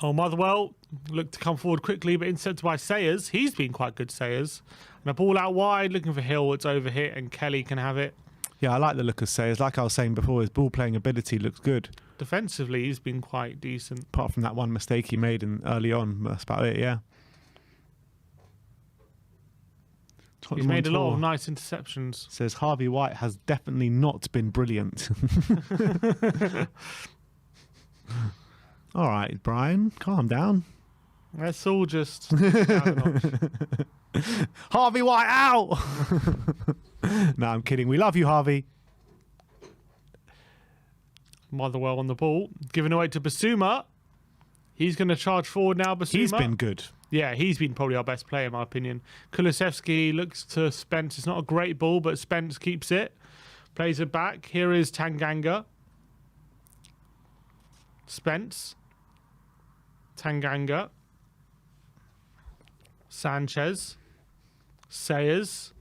Oh, Motherwell looked to come forward quickly, but intercepted by Sayers. He's been quite good, Sayers. And a ball out wide, looking for Hill. It's overhit, and Kelly can have it. Yeah, I like the look of Sayers. Like I was saying before, his ball-playing ability looks good. Defensively, he's been quite decent. Apart from that one mistake he made early on. That's about it, yeah. He's made a lot of nice interceptions. Says Harvey White has definitely not been brilliant. All right, Brian, calm down. Let's all just... Harvey White out! No, I'm kidding. We love you, Harvey. Motherwell on the ball. Giving away to Basuma. He's going to charge forward now, Basuma. He's been good. Yeah, he's been probably our best player, in my opinion. Kulusevski looks to Spence. It's not a great ball, but Spence keeps it. Plays it back. Here is Tanganga. Spence. Tanganga. Sanchez. Sayers.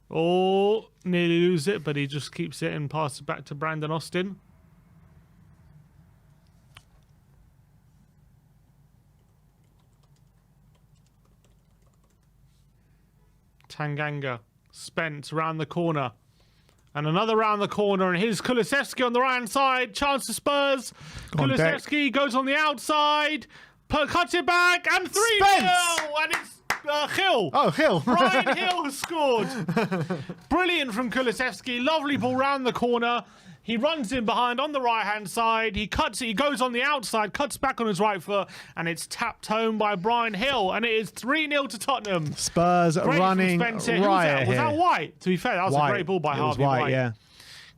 Oh, nearly lose it, but he just keeps it and passes it back to Brandon Austin. Tanganga. Spence round the corner. And another round the corner, and here's Kulusevski on the right-hand side. Chance for Spurs. Kulusevski goes on the outside. Cuts it back, and 3-0! And it's Hill. Oh, Hill. Brian Hill has scored. Brilliant from Kulusevski. Lovely ball round the corner. He runs in behind on the right-hand side. He cuts it. He goes on the outside, cuts back on his right foot, and it's tapped home by Brian Hill. And it is 3-0 to Tottenham. Spurs running riot here. Was that White? To be fair, that was a great ball by Harvey White. Yeah.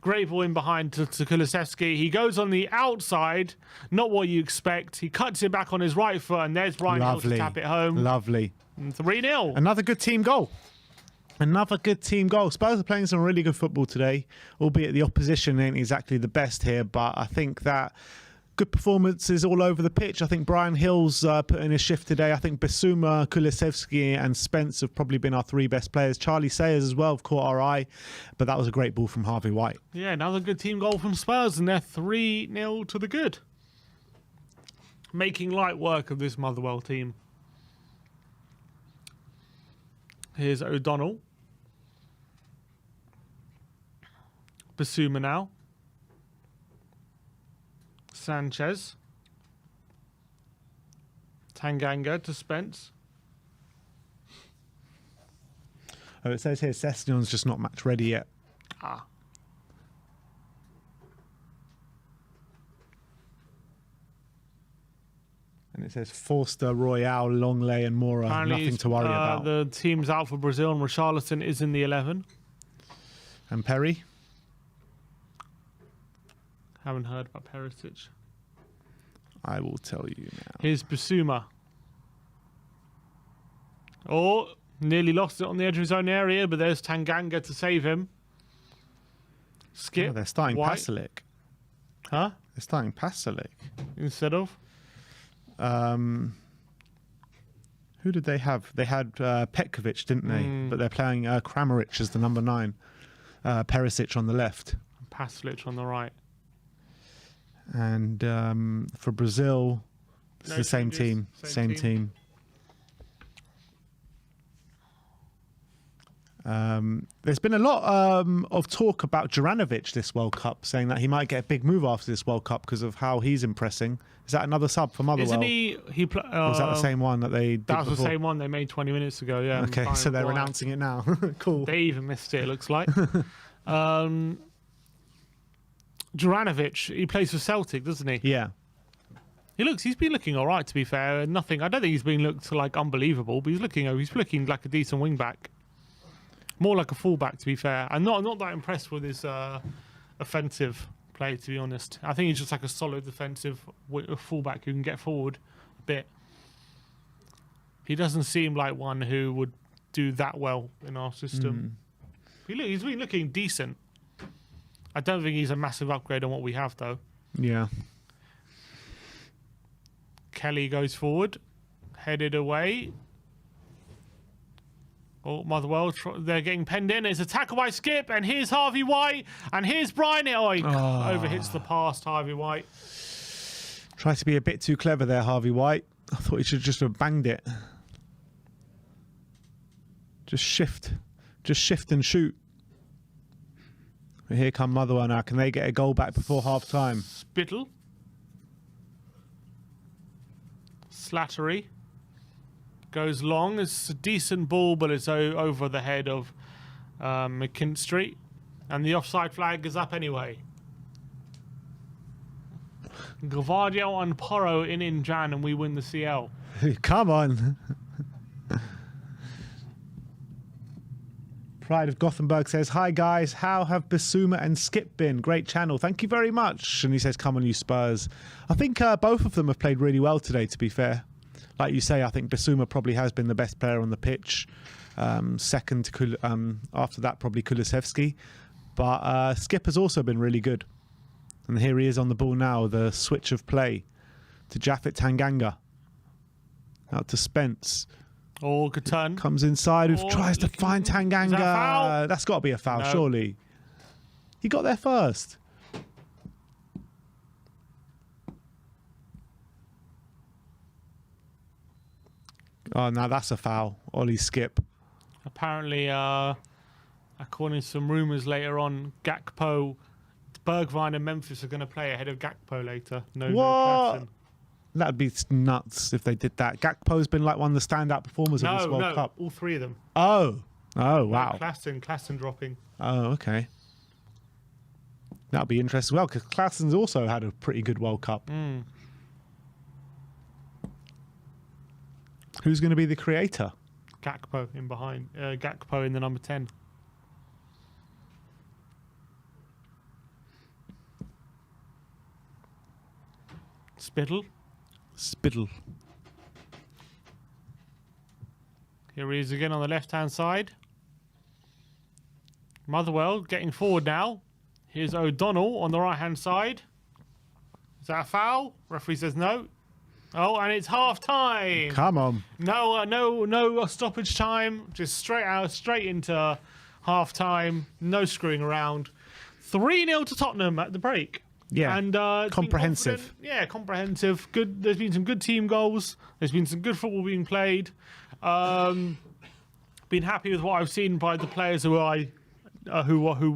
Great ball in behind to Kulusevski. He goes on the outside, not what you expect. He cuts it back on his right foot, and there's Brian Hill to tap it home. Lovely. 3-0. Another good team goal. Another good team goal. Spurs are playing some really good football today, albeit the opposition ain't exactly the best here, but I think that good performances all over the pitch. I think Brian Hill's put in a shift today. I think Bissouma, Kulusevski and Spence have probably been our 3 best players. Charlie Sayers as well have caught our eye, but that was a great ball from Harvey White. Yeah, another good team goal from Spurs, and they're 3-0 to the good. Making light work of this Motherwell team. Here's O'Donnell. Bissouma now. Sanchez. Tanganga to Spence. Oh, it says here Sessegnon's just not match ready yet. Ah. And it says Forster, Royale, Longley and Mora. Apparently nothing to worry about. The team's out for Brazil, and Richarlison is in the 11. And Perry? Haven't heard about Perisic. I will tell you now. Here's Bissouma. Oh, nearly lost it on the edge of his own area, but there's Tanganga to save him. Skip. Oh, they're starting White. Pasalic. Huh? They're starting Pasalic. Instead of? Who did they have? They had Petkovic, didn't they? But they're playing Kramaric as the number 9. Perisic on the left. Pasalic on the right. And for Brazil, it's the same team. Same team. There's been a lot of talk about Juranovic this World Cup, saying that he might get a big move after this World Cup because of how he's impressing. Is that another sub for Motherwell? Isn't he? Or was that the same one that they did That was before? the same one they made 20 minutes ago, yeah. Okay, so they're announcing it now. Cool. They even missed it looks like. Juranovic, he plays for Celtic, doesn't he? Yeah. He's been looking all right, to be fair. Nothing. I don't think he's been looked like unbelievable, but he's looking like a decent wing back. More like a fullback, to be fair. I'm not that impressed with his offensive play, to be honest. I think he's just like a solid defensive fullback who can get forward a bit. He doesn't seem like one who would do that well in our system. He's been looking decent. I don't think he's a massive upgrade on what we have, though. Yeah. Kelly goes forward, headed away. Oh, Motherwell, they're getting penned in. It's a tackle by Skip, and here's Harvey White, and here's Brian Hill. Overhits the pass, Harvey White. Tried to be a bit too clever there, Harvey White. I thought he should just have banged it. Just shift and shoot. But here come Motherwell now. Can they get a goal back before half time? Spittle. Slattery. Goes long. It's a decent ball, but it's over the head of McKinstry. And the offside flag is up anyway. Gavardio and Porro in Jan, and we win the CL. Come on. Pride of Gothenburg says, hi guys, how have Bissouma and Skip been? Great channel, thank you very much. And he says, come on you Spurs. I think both of them have played really well today, to be fair. Like you say, I think Bissouma probably has been the best player on the pitch. Second, after that, probably Kulusevski. But Skip has also been really good. And here he is on the ball now, the switch of play to Japhet Tanganga. Out to Spence. Oh, good turn. Comes inside, tries to find Tanganga. Is that a foul? That's got to be a foul, No. surely. He got there first. Oh, now that's a foul. Ollie Skip. Apparently, according to some rumours later on, Gakpo, Bergwijn and Memphis are going to play ahead of Gakpo later. No Klassen. That'd be nuts if they did that. Gakpo's been like one of the standout performers of this World Cup. All three of them. Oh, wow. Klassen dropping. Oh, okay. That'll be interesting as well, because Klassen's also had a pretty good World Cup. Who's going to be the creator? Gakpo in behind. Gakpo in the number 10. Spittle. Here he is again on the left-hand side. Motherwell getting forward now. Here's O'Donnell on the right-hand side. Is that a foul? Referee says no. Oh, and it's half-time. Come on. No stoppage time. Just straight into half-time. No screwing around. 3-0 to Tottenham at the break. Yeah, and comprehensive. Yeah, comprehensive. Good. There's been some good team goals. There's been some good football being played. Been happy with what I've seen by the players who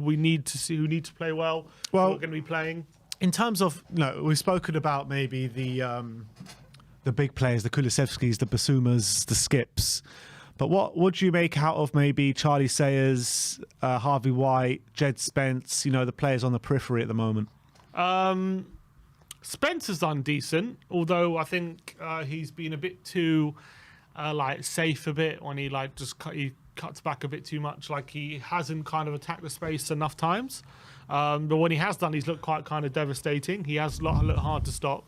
we need to see, who need to play well. Well, who are going to be playing. In terms of, we've spoken about maybe the big players, the Kulusevskis, the Basumas, the Skips. But what would you make out of maybe Charlie Sayers, Harvey White, Jed Spence? The players on the periphery at the moment. Spencer's done decent, although I think he's been a bit too safe a bit when he he cuts back a bit too much. Like he hasn't kind of attacked the space enough times. But when he has done, he's looked quite kind of devastating. He has looked hard to stop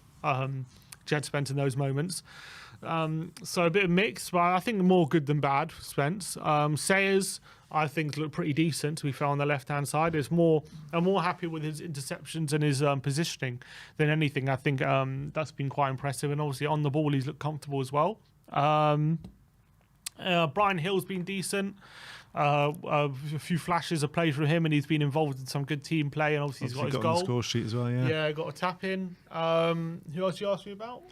Jed Spence in those moments. So a bit of mix, but I think more good than bad for Spence. Sayers, I think, looked pretty decent, to be fair, on the left-hand side. I'm more happy with his interceptions and his positioning than anything. I think that's been quite impressive. And obviously on the ball, he's looked comfortable as well. Brian Hill's been decent. A few flashes of play from him, and he's been involved in some good team play. And obviously he's got his goal. On the score sheet as well, yeah. Yeah, got a tap in. Who else you asked me about?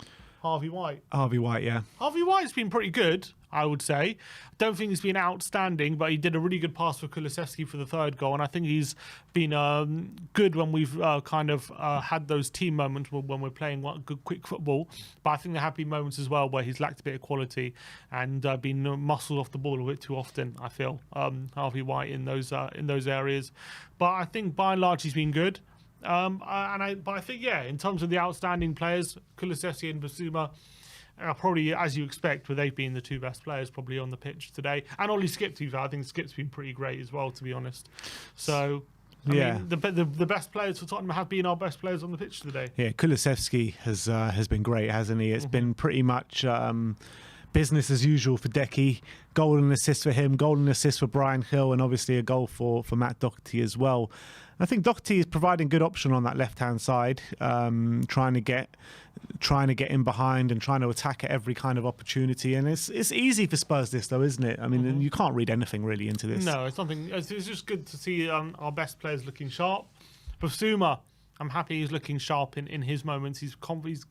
Harvey White. Harvey White, yeah. Harvey White's been pretty good, I would say. Don't think he's been outstanding, but he did a really good pass for Kulusevski for the third goal, and I think he's been good when we've had those team moments when we're playing good, quick football. But I think there have been moments as well where he's lacked a bit of quality and been muscled off the ball a bit too often, I feel, Harvey White in those areas. But I think by and large he's been good. But I think, in terms of the outstanding players, Kulusevski and Basuma are probably, as you expect, with they've been the two best players probably on the pitch today. And Ollie Skip, too. I think Skip's been pretty great as well, to be honest. So, I mean, the best players for Tottenham have been our best players on the pitch today. Yeah, Kulusevski has been great, hasn't he? It's been pretty much business as usual for Decky. Goal and assist for him, goal and assist for Brian Hill, and obviously a goal for Matt Doherty as well. I think Doherty is providing good option on that left-hand side, trying to get in behind and trying to attack at every kind of opportunity. And it's easy for Spurs this, though, isn't it? I mean, you can't read anything really into this. No, it's nothing. It's just good to see our best players looking sharp. Basuma, I'm happy he's looking sharp in his moments. He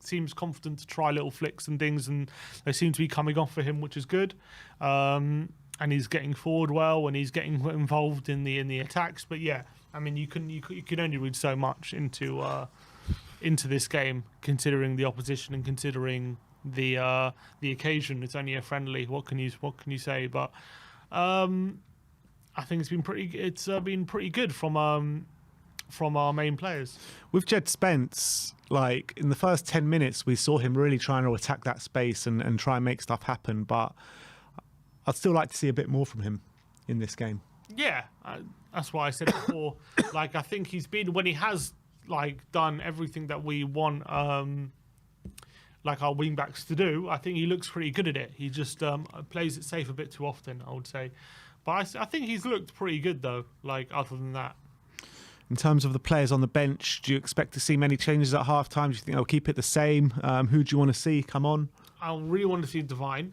seems confident to try little flicks and things, and they seem to be coming off for him, which is good. And he's getting forward well, and he's getting involved in the attacks. But yeah, I mean, you can only read so much into this game, considering the opposition and considering the occasion. It's only a friendly. What can you say? But I think it's been pretty good from our main players. With Jed Spence, like in the first 10 minutes, we saw him really trying to attack that space and try and make stuff happen. But I'd still like to see a bit more from him in this game. Yeah, that's why I said before. Like, I think he's been, when he has done everything that we want, like our wing backs to do, I think he looks pretty good at it. He just plays it safe a bit too often, I would say. But I think he's looked pretty good though. Other than that. In terms of the players on the bench, do you expect to see many changes at half time? Do you think they'll keep it the same? Who do you want to see come on? I really want to see Divine.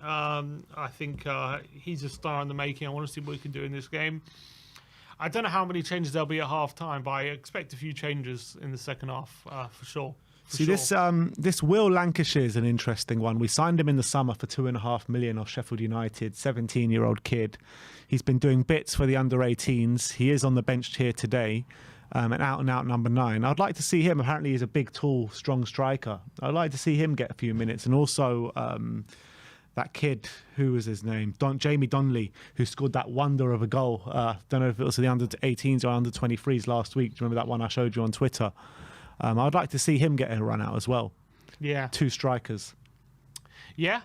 I think he's a star in the making. I want to see what he can do in this game. I don't know how many changes there'll be at half time, but I expect a few changes in the second half for sure. See, this Will Lancashire is an interesting one. We signed him in the summer for $2.5 million off Sheffield United, 17-year-old kid. He's been doing bits for the under-18s. He is on the bench here today, an out-and-out number 9. I'd like to see him. Apparently, he's a big, tall, strong striker. I'd like to see him get a few minutes. And also that kid, who was his name? Jamie Donnelly, who scored that wonder of a goal. Don't know if it was the under-18s or under-23s last week. Do you remember that one I showed you on Twitter? I'd like to see him get a run out as well. Yeah. 2 strikers. Yeah,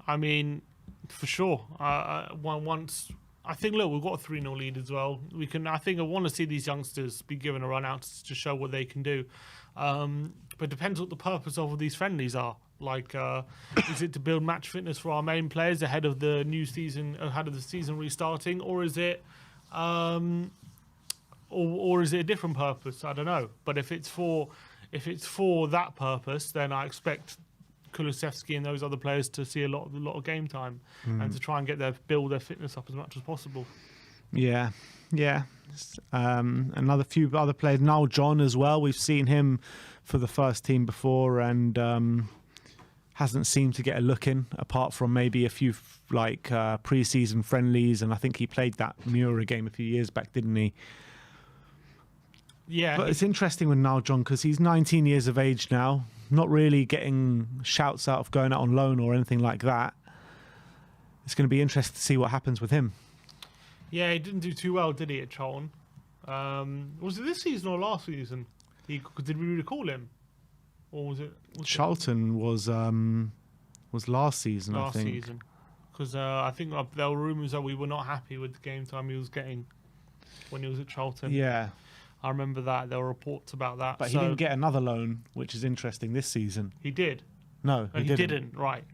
I mean, for sure. Once I think, look, we've got a 3-0 lead as well. I think I want to see these youngsters be given a run out to show what they can do. But it depends what the purpose of these friendlies are. Like, is it to build match fitness for our main players ahead of the new season, ahead of the season restarting, or is it? Or is it a different purpose? I don't know. But if it's for that purpose, then I expect Kulusevski and those other players to see a lot of game time and to try and build their fitness up as much as possible. Yeah. Another few other players. Niall John as well. We've seen him for the first team before and hasn't seemed to get a look in, apart from maybe a few pre-season friendlies. And I think he played that Mura game a few years back, didn't he? Yeah, but it's interesting with Niall John because he's 19 years of age now, not really getting shouts out of going out on loan or anything like that. It's going to be interesting to see what happens with him. Yeah, he didn't do too well, did he, at Charlton? Was it this season or last season? Did we recall him, or was it? Charlton was last season. Last season, because I think there were rumours that we were not happy with the game time he was getting when he was at Charlton. Yeah. I remember that. There were reports about that. But he didn't get another loan, which is interesting this season. He did? No, he didn't. Right.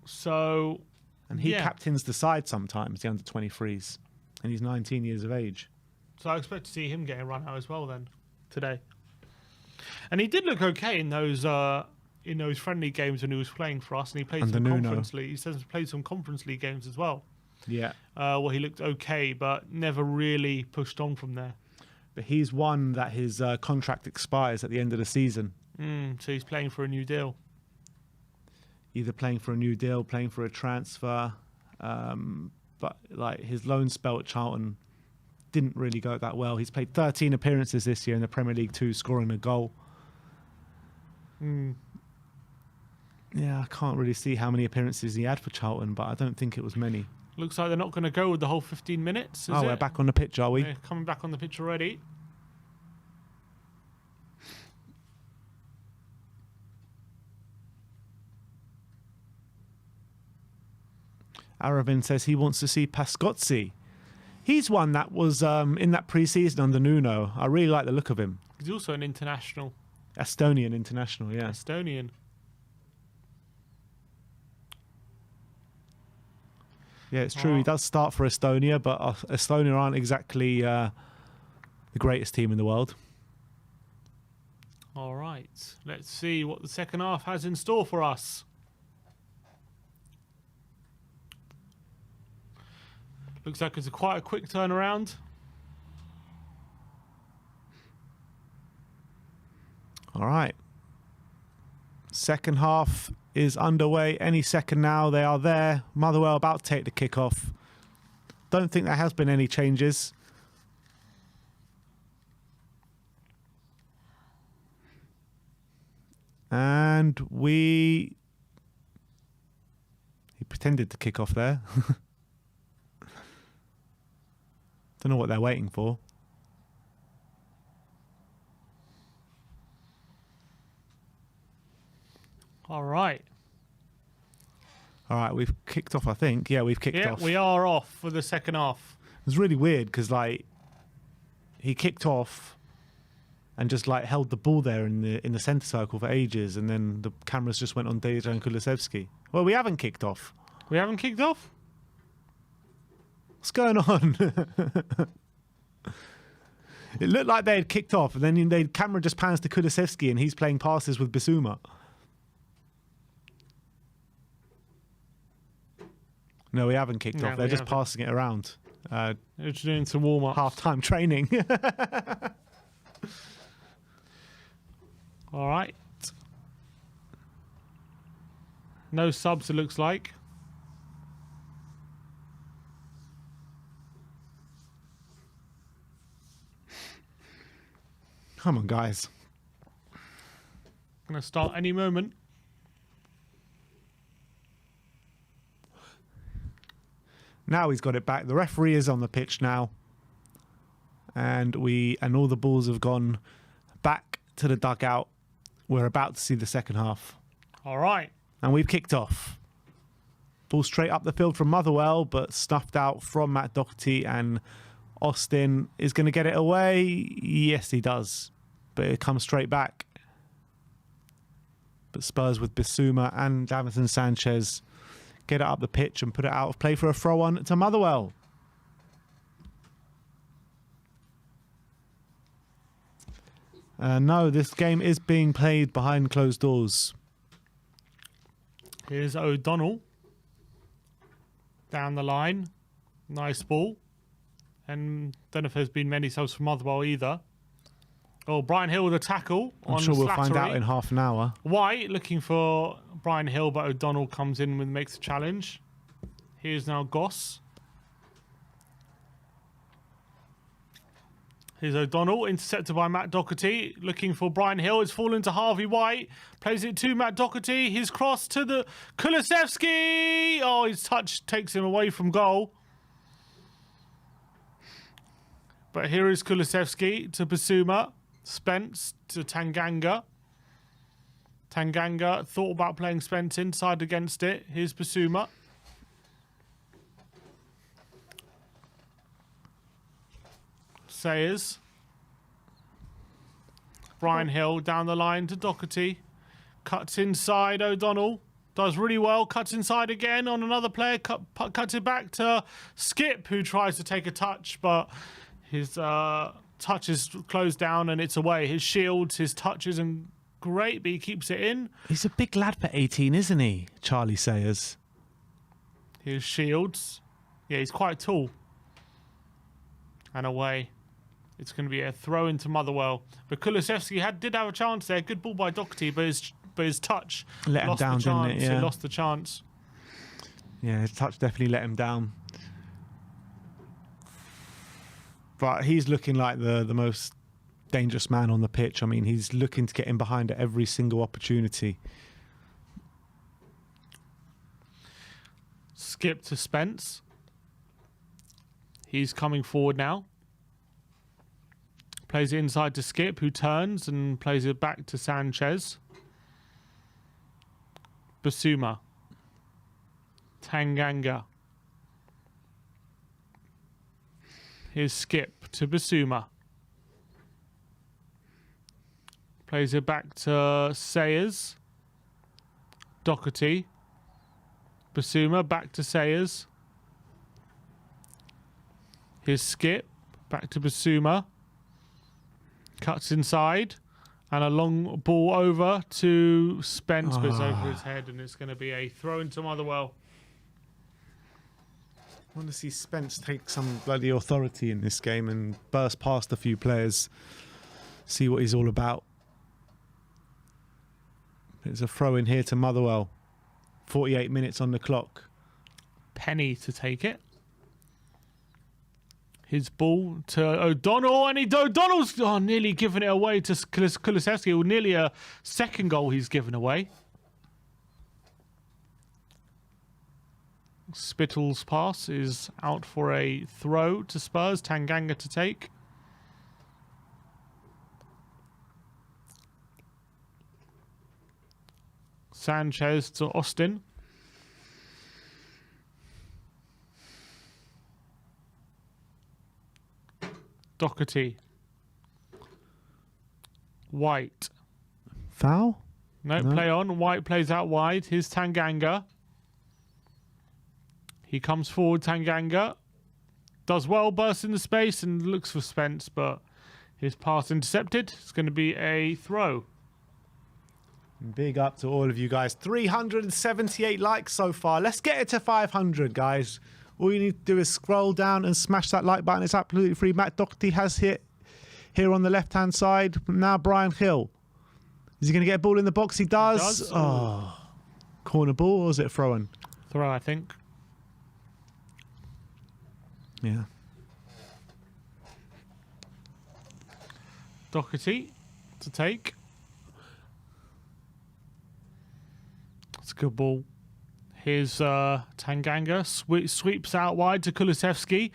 So... And he captains the side sometimes, the under-23s. And he's 19 years of age. So I expect to see him getting run out as well then, today. And he did look okay in those friendly games when he was playing for us. And he played some Conference League. He says he played some Conference League games as well. Yeah. Well, he looked okay, but never really pushed on from there. But he's one that his contract expires at the end of the season. So he's playing for a new deal. Either playing for a new deal, playing for a transfer. But his loan spell at Charlton didn't really go that well. He's played 13 appearances this year in the Premier League 2, scoring a goal. Yeah, I can't really see how many appearances he had for Charlton, but I don't think it was many. Looks like they're not going to go with the whole 15 minutes, is it? We're back on the pitch, are we? They're coming back on the pitch already. Aravin says he wants to see Pascozzi. He's one that was in that pre-season under Nuno. I really like the look of him. He's also an international. Estonian international, yeah. Estonian. Yeah, it's true. He does start for Estonia, but Estonia aren't exactly the greatest team in the world. All right. Let's see what the second half has in store for us. Looks like it's quite a quick turnaround. All right. Second half is underway any second now. They are there. Motherwell about to take the kick-off. Don't think there has been any changes. And he pretended to kick off there. Don't know what they're waiting for. All right. All right, we've kicked off, I think. Yeah, we've kicked off. Yeah, we are off for the second half. It was really weird because, he kicked off and just, held the ball there in the centre circle for ages, and then the cameras just went on Dejan Kulusevski. Well, we haven't kicked off. We haven't kicked off? What's going on? It looked like they had kicked off, and then the camera just pans to Kulusevski, and he's playing passes with Bissouma. No, we haven't kicked off. They're just passing it around. They're just doing some warm-up. Half-time training. All right. No subs, it looks like. Come on, guys. Going to start any moment. Now he's got it back. The referee is on the pitch now. And all the balls have gone back to the dugout. We're about to see the second half. All right. And we've kicked off. Ball straight up the field from Motherwell, but snuffed out from Matt Doherty, and Austin is going to get it away. Yes, he does. But it comes straight back. But Spurs with Bissouma and Davinson Sanchez get it up the pitch and put it out of play for a throw-on to Motherwell. No, this game is being played behind closed doors. Here's O'Donnell. Down the line. Nice ball. And don't know if there's been many subs from Motherwell either. Oh, Brian Hill with a tackle. I'm sure we'll find out in half an hour. White looking for Brian Hill, but O'Donnell comes in and makes the challenge. Here's now Goss. Here's O'Donnell, intercepted by Matt Doherty. Looking for Brian Hill. It's fallen to Harvey White. Plays it to Matt Doherty. His cross to the Kulusevski. Oh, his touch takes him away from goal. But here is Kulusevski to Bissouma. Spence to Tanganga. Tanganga thought about playing Spence inside against it. Here's Bissouma. Sayers. Brian Hill down the line to Doherty. Cuts inside. O'Donnell does really well. Cuts inside again on another player. Cuts it back to Skip, who tries to take a touch, but his touch is closed down and it's away. His shields, his touch isn't great, but he keeps it in. He's a big lad for 18, isn't he? Charlie Sayers. His shields. Yeah, he's quite tall. And away. It's going to be a throw into Motherwell. But Kulusevski did have a chance there. Good ball by Doherty, but his touch let him down, didn't it? Yeah. He lost the chance. Yeah, his touch definitely let him down. But he's looking like the most dangerous man on the pitch. I mean, he's looking to get in behind at every single opportunity. Skip to Spence. He's coming forward now. Plays it inside to Skip, who turns and plays it back to Sanchez. Bissouma. Tanganga. Here's Skip to Bissouma. Plays it back to Sayers. Doherty. Bissouma back to Sayers. Here's Skip. Back to Bissouma. Cuts inside. And a long ball over to Spence, but it's over his head, and it's going to be a throw into Motherwell. I want to see Spence take some bloody authority in this game and burst past a few players. See what he's all about. It's a throw in here to Motherwell. 48 minutes on the clock. Penny to take it. His ball to O'Donnell, and O'Donnell's nearly given it away to Kulusevski. Nearly a second goal he's given away. Spittle's pass is out for a throw to Spurs. Tanganga to take. Sanchez to Austin. Doherty. White. Foul? No, play on. White plays out wide. Here's Tanganga. He comes forward, Tanganga. Does well, bursts into space and looks for Spence, but his pass intercepted. It's going to be a throw. Big up to all of you guys. 378 likes so far. Let's get it to 500, guys. All you need to do is scroll down and smash that like button. It's absolutely free. Matt Doherty has hit here on the left-hand side. Now Brian Hill. Is he going to get a ball in the box? He does. He does. Oh. Corner ball, or is it a throw-in? Throw, I think. Yeah. Doherty to take. That's a good ball. Here's Tanganga. Sweeps out wide to Kulusevski.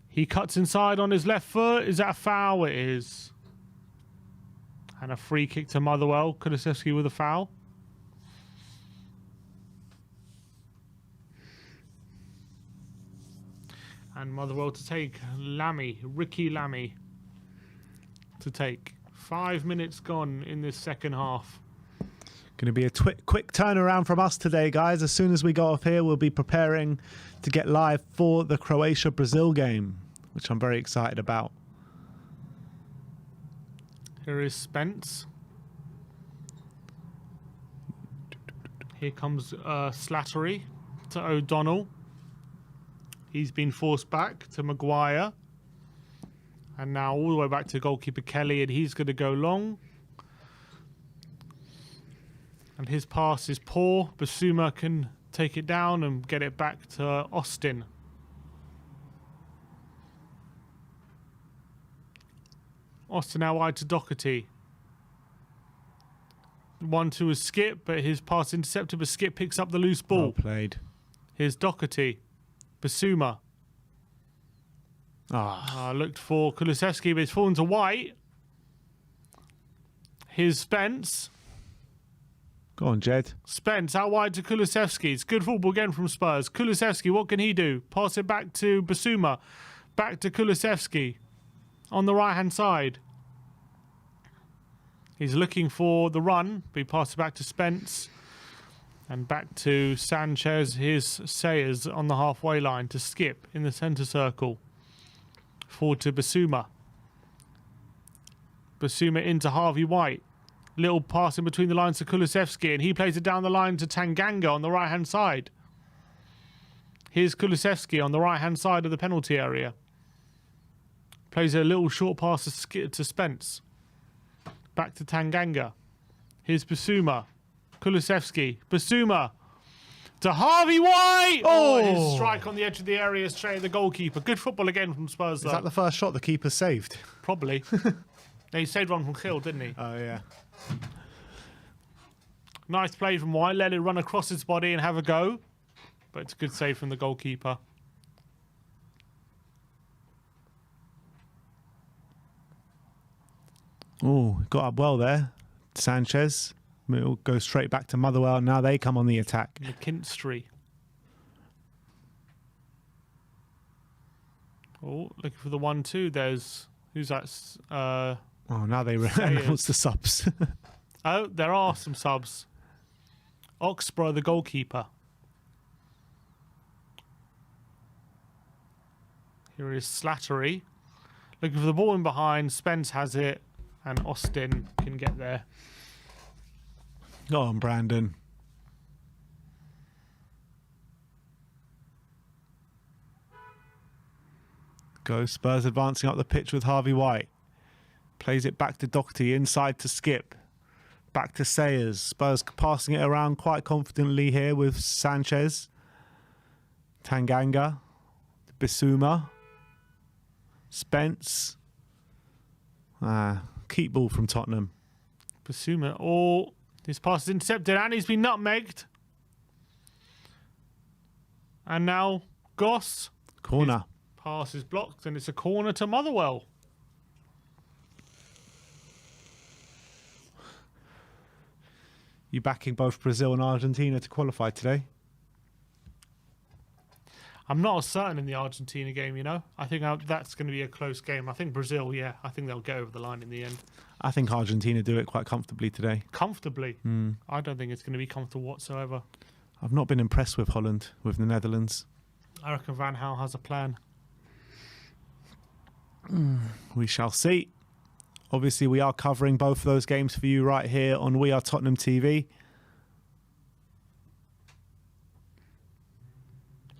He cuts inside on his left foot. Is that a foul? It is. And a free kick to Motherwell. Kulusevski with a foul. And Motherwell to take. Ricky Lammy to take. 5 minutes gone in this second half. Going to be a quick turnaround from us today, guys. As soon as we go off here, we'll be preparing to get live for the Croatia-Brazil game, which I'm very excited about. Here is Spence. Here comes Slattery to O'Donnell. He's been forced back to Maguire. And now all the way back to goalkeeper Kelly, and he's going to go long. And his pass is poor. Basuma can take it down and get it back to Austin. Austin now wide to Doherty. 1-2 is Skip, but his pass intercepted, but Skip picks up the loose ball. Well played. Here's Doherty. Basuma. Looked for Kulusevski, but it's fallen to White. Here's Spence. Go on, Jed. Spence out wide to Kulusevski. It's good football again from Spurs. Kulusevski, what can he do? Pass it back to Basuma. Back to Kulusevski. On the right-hand side. He's looking for the run, but he passes it back to Spence. And back to Sanchez. Here's Sayers on the halfway line to Skip in the centre circle. Forward to Basuma. Basuma into Harvey White. Little pass in between the lines to Kulusevski, and he plays it down the line to Tanganga on the right-hand side. Here's Kulusevski on the right-hand side of the penalty area. Plays a little short pass to Spence. Back to Tanganga. Here's Basuma. Kulusevski. Basuma. To Harvey White! Oh, his strike on the edge of the area straight at the goalkeeper. Good football again from Spurs, though. Is that the first shot the keeper saved? Probably. He saved one from Hill, didn't he? Oh, yeah. Nice play from White. Let it run across his body and have a go. But it's a good save from the goalkeeper. Oh, got up well there. Sanchez. It'll go straight back to Motherwell. Now they come on the attack. McKinstry. Oh, looking for the 1-2. There's... Who's that? Now they announce the subs. Oh, there are some subs. Oxborough, the goalkeeper. Here is Slattery. Looking for the ball in behind. Spence has it. And Austin can get there. Go on, Brandon. Go Spurs advancing up the pitch with Harvey White. Plays it back to Doherty, inside to Skip. Back to Sayers. Spurs passing it around quite confidently here with Sanchez. Tanganga. Basuma. Spence. Keep ball from Tottenham. Basuma. Oh, his pass is intercepted and he's been nutmegged. And now Goss. Corner. His pass is blocked and it's a corner to Motherwell. You backing both Brazil and Argentina to qualify today? I'm not certain in the Argentina game, you know. I think that's going to be a close game. I think Brazil, yeah, I think they'll get over the line in the end. I think Argentina do it quite comfortably today. Comfortably? I don't think it's going to be comfortable whatsoever. I've not been impressed with Holland, with the Netherlands. I reckon Van Gaal has a plan. We shall see. Obviously, we are covering both of those games for you right here on We Are Tottenham TV.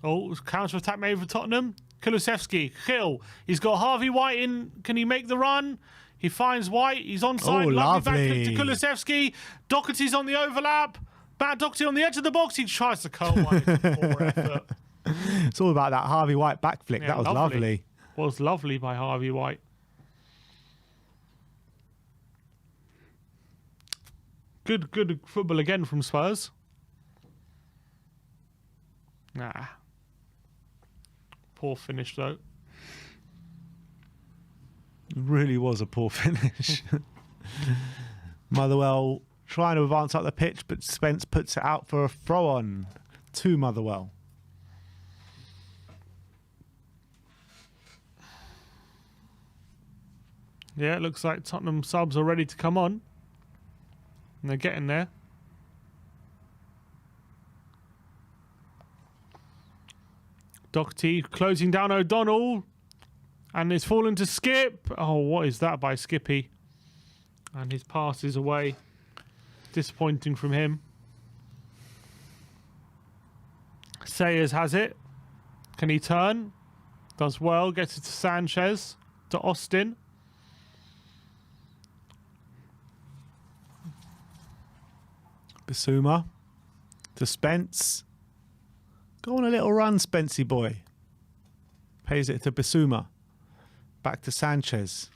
Oh, counter-attack made for Tottenham. Kulusevski, Gil. He's got Harvey White in. Can he make the run? He finds White. He's onside. Oh, lovely. Back lovely. to Kulusevski. Doherty's on the overlap. Bad Doherty on the edge of the box. He tries to curl one. Poor effort. It's all about that Harvey White back flick. Yeah, that was lovely. Was lovely by Harvey White. Good football again from Spurs. Nah. Poor finish though. It really was a poor finish. Motherwell trying to advance up the pitch, but Spence puts it out for a throw-on to Motherwell. Yeah, it looks like Tottenham subs are ready to come on. And they're getting there. Doherty closing down O'Donnell. And it's fallen to Skip. Oh, what is that by Skippy? And his pass is away. Disappointing from him. Sayers has it. Can he turn? Does well. Gets it to Sanchez. To Austin. Bissouma to Spence. Go on a little run, Spencey boy. Pays it to Bissouma. Back to Sanchez.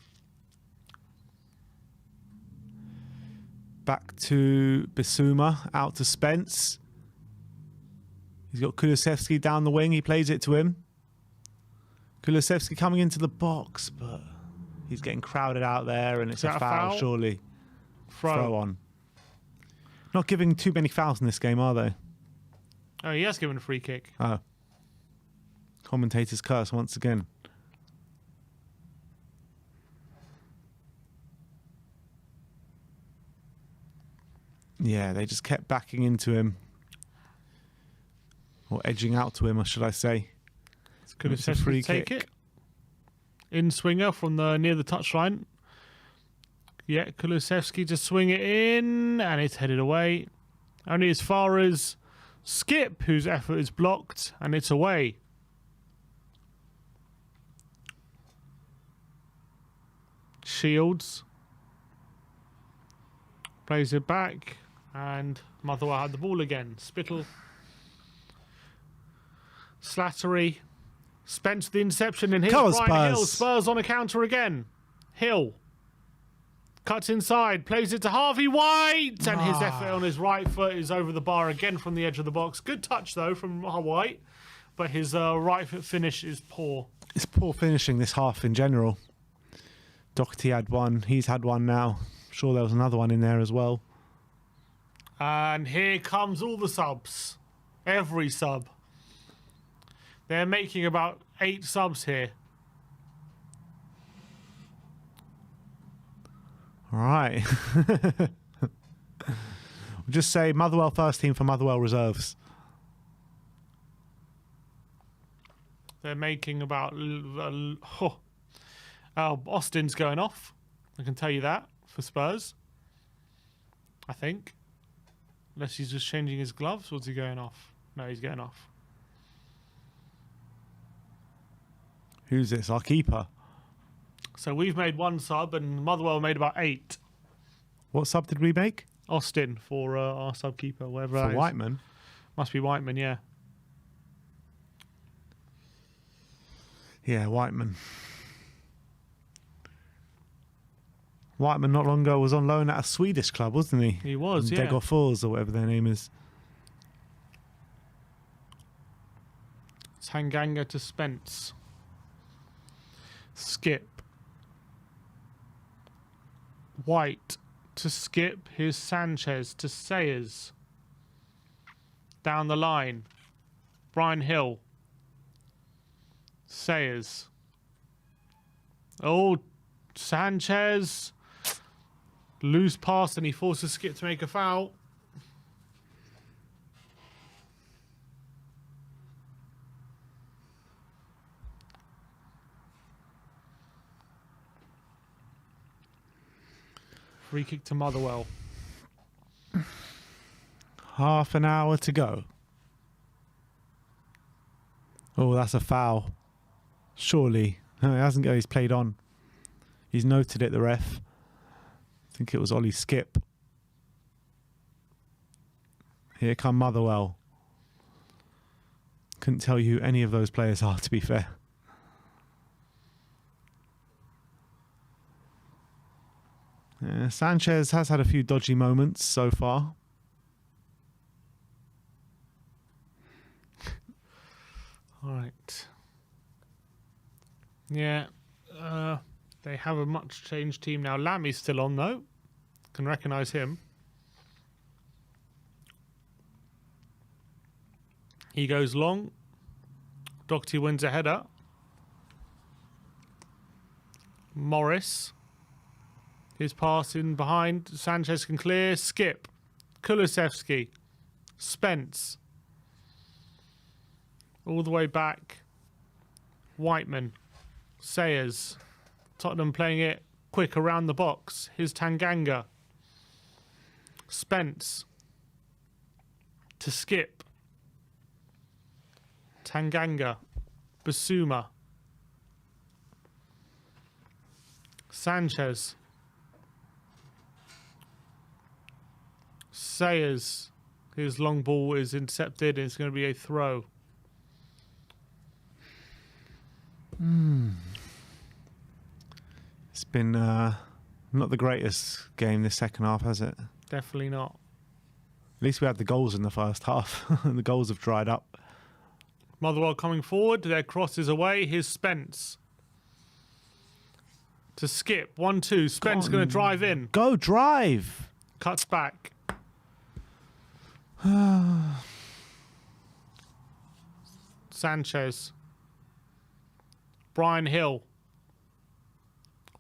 Back to Bissouma. Out to Spence. He's got Kulusevski down the wing. He plays it to him. Kulusevski coming into the box, but he's getting crowded out there, and it's a foul, surely. Throw on. Not giving too many fouls in this game, are they? Oh, he has given a free kick. Oh. Commentator's curse once again. Yeah, they just kept backing into him. Or edging out to him, or should I say. Could have free take it. In swinger from the near the touchline. Yeah, Kulusevski to swing it in, and it's headed away. Only as far as Skip, whose effort is blocked, and it's away. Shields plays it back, and Motherwell had the ball again. Spittle, Slattery, Spence the interception, and here's Brian Hill. Spurs on a counter again. Hill cuts inside, plays it to Harvey White, and his effort on his right foot is over the bar again from the edge of the box. Good touch, though, from White, but his right foot finish is poor. It's poor finishing this half in general. Doherty had one. He's had one now. I'm sure there was another one in there as well. And here comes all the subs. Every sub. They're making about 8 subs here. All right. We'll just say Motherwell first team for Motherwell reserves. They're making about... Austin's going off. I can tell you that for Spurs. I think. Unless he's just changing his gloves. Or is he going off? No, he's getting off. Who's this? Our keeper. So we've made 1 sub and Motherwell made about 8. What sub did we make? Austin for our sub keeper, whatever for that Whiteman. Must be Whiteman, yeah. Yeah, Whiteman. Whiteman not long ago was on loan at a Swedish club, wasn't he? He was, yeah. Degerfors or whatever their name is. Tanganga to Spence. Skip. White to Skip. Here's Sanchez to Sayers. Down the line. Brian Hill. Sayers. Oh, Sanchez. Loose pass, and he forces Skip to make a foul. Free kick to Motherwell. Half an hour to go. Oh, that's a foul. Surely. It hasn't got. He's played on. He's noted it, the ref. I think it was Ollie Skip. Here come Motherwell. Couldn't tell you who any of those players are, to be fair. Yeah, Sanchez has had a few dodgy moments so far. All right. Yeah. They have a much changed team now. Lammy's still on, though. Can recognise him. He goes long. Doherty wins a header. Morris. His pass in behind. Sanchez can clear. Skip. Kulusevski. Spence. All the way back. Whiteman. Sayers. Tottenham playing it quick around the box. Here's Tanganga. Spence. To Skip. Tanganga. Basuma. Sanchez. Sayers. His long ball is intercepted and it's going to be a throw. It's been not the greatest game this second half, has it? Definitely not. At least we had the goals in the first half. The goals have dried up. Motherwell coming forward. Their cross is away. Here's Spence. To Skip. 1-2. Spence going to drive in. Go drive. Cuts back. Sanchez. Brian Hill.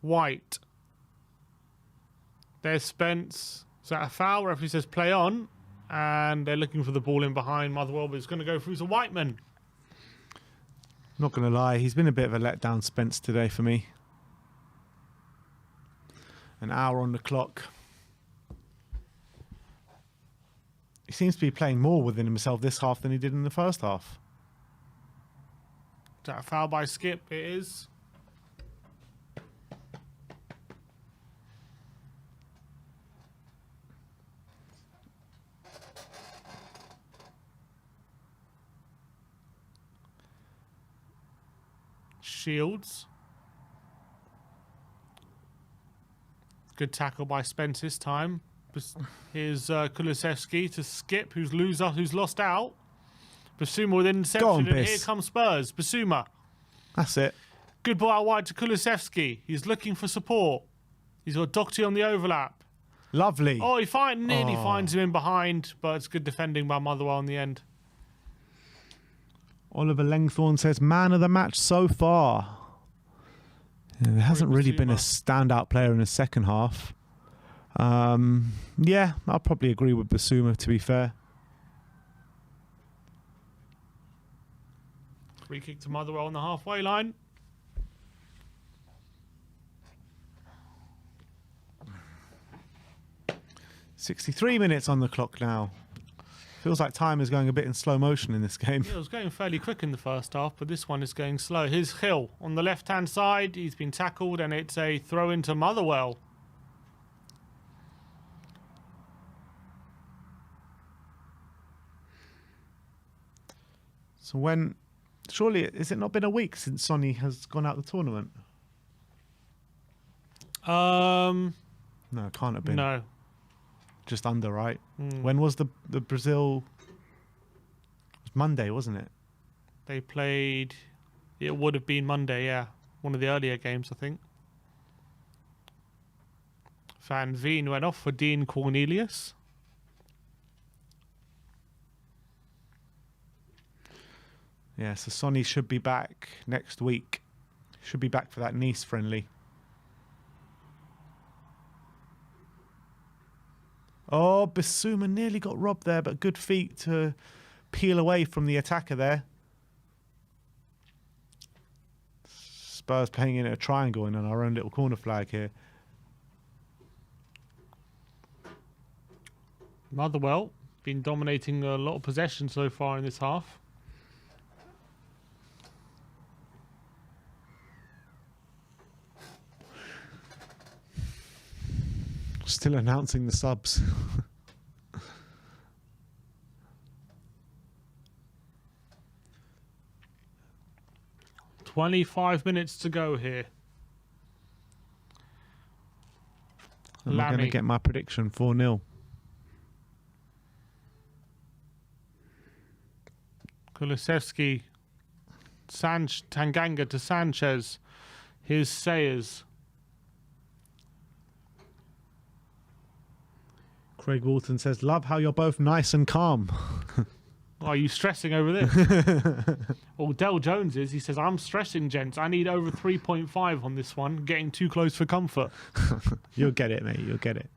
White. There's Spence. Is that a foul? Referee says play on. And they're looking for the ball in behind Motherwell, but it's going to go through to Whiteman. Not going to lie, he's been a bit of a letdown, Spence, today for me. An hour on the clock. He seems to be playing more within himself this half than he did in the first half. Is that a foul by Skip? It is. Shields. Good tackle by Spence this time. Here's Kulusevski to Skip, who's lost out. Basuma with interception, and here comes Spurs. Basuma. That's it. Good ball out wide to Kulusevski. He's looking for support. He's got Doherty on the overlap. Lovely. Oh, he nearly finds him in behind, but it's good defending by Motherwell in the end. Oliver Langthorne says, man of the match so far. Yeah, there hasn't really been a standout player in the second half. Yeah, I'll probably agree with Basuma, to be fair. Free kick to Motherwell on the halfway line. "63 minutes on the clock now. Feels like time is going a bit in slow motion in this game. Yeah, it was going fairly quick in the first half, but this one is going slow. Here's Hill on the left-hand side. He's been tackled, and it's a throw into Motherwell. So when... Surely, has it not been a week since Sonny has gone out the tournament? No, it can't have been. No. Just under, right? When was the Brazil... It was Monday, wasn't it? They played... It would have been Monday, yeah. One of the earlier games, I think. Van Veen went off for Dean Cornelius. Yeah, so Sonny should be back next week. Should be back for that Nice friendly. Oh, Basuma nearly got robbed there, but good feet to peel away from the attacker there. Spurs playing in a triangle and on our own little corner flag here. Motherwell been dominating a lot of possession so far in this half. Still announcing the subs. 25 minutes to go here. I'm going to get my prediction 4-0. Kulusevski, Tanganga to Sanchez. Here's Sayers. Craig Walton says, love how you're both nice and calm. Are you stressing over this? Well, Del Jones is. He says, I'm stressing, gents. I need over 3.5 on this one. Getting too close for comfort. You'll get it, mate. You'll get it.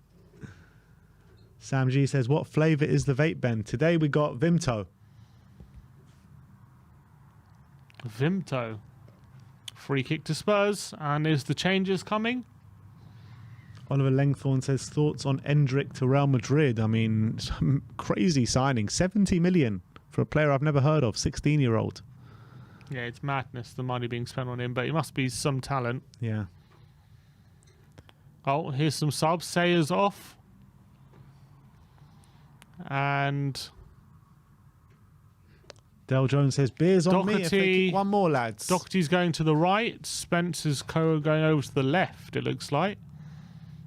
Sam G says, what flavour is the vape, Ben? Today we got Vimto. Vimto. Free kick to Spurs. And is the changes coming? Oliver Langthorne says, thoughts on Endrick to Real Madrid? I mean, some crazy signing. 70 million for a player I've never heard of, 16-year-old. Yeah, it's madness, the money being spent on him, but he must be some talent. Yeah. Oh, here's some subs. Sayers off. And Del Jones says, beers on me if they keep one more, lads. Doherty's going to the right. Spencer's going over to the left, it looks like.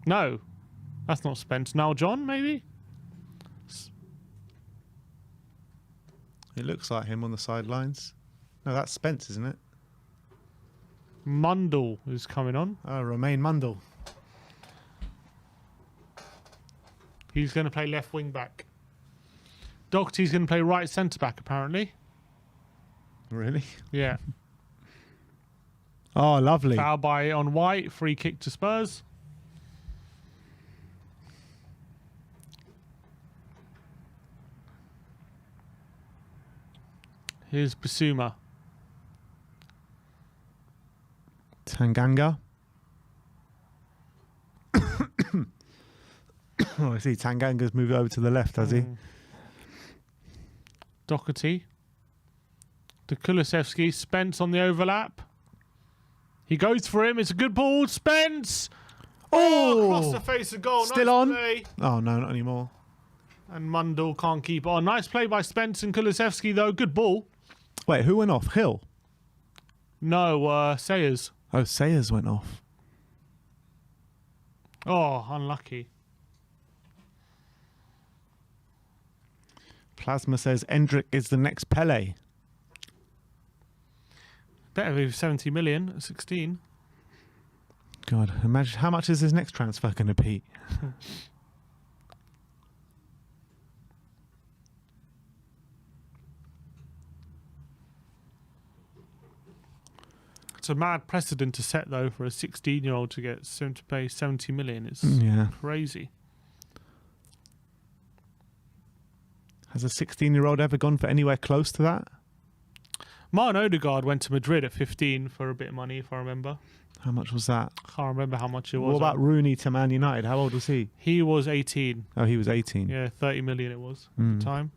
No, that's not Spence. Now John, maybe? It looks like him on the sidelines. No, that's Spence, isn't it? Mundell is coming on. Oh, Romain Mundell. He's going to play left wing back. Doherty's going to play right centre back, apparently. Really? Yeah. Oh, lovely. Foul by on White. Free kick to Spurs. Here's Basuma. Tanganga. Oh, I see. Tanganga's moved over to the left, has he? Doherty. To Kulusevski. Spence on the overlap. He goes for him. It's a good ball. Spence! Oh! Across the face of goal. Still nice on? Play. Oh, no, not anymore. And Mundell can't keep on. Nice play by Spence and Kulusevski, though. Good ball. Wait, who went off? Hill? No, Sayers. Oh, Sayers went off. Oh, unlucky. Plasma says Endrick is the next Pele. Better with 70 million at 16. God, imagine how much is his next transfer going to be? It's a mad precedent to set, though, for a 16-year-old to get to pay 70 million. It's crazy. Has a 16-year-old ever gone for anywhere close to that? Martin Odegaard went to Madrid at 15 for a bit of money, if I remember. How much was that? Can't remember how much it was. What about Rooney to Man United? How old was he? He was 18. Oh, he was 18. Yeah, 30 million it was at the time.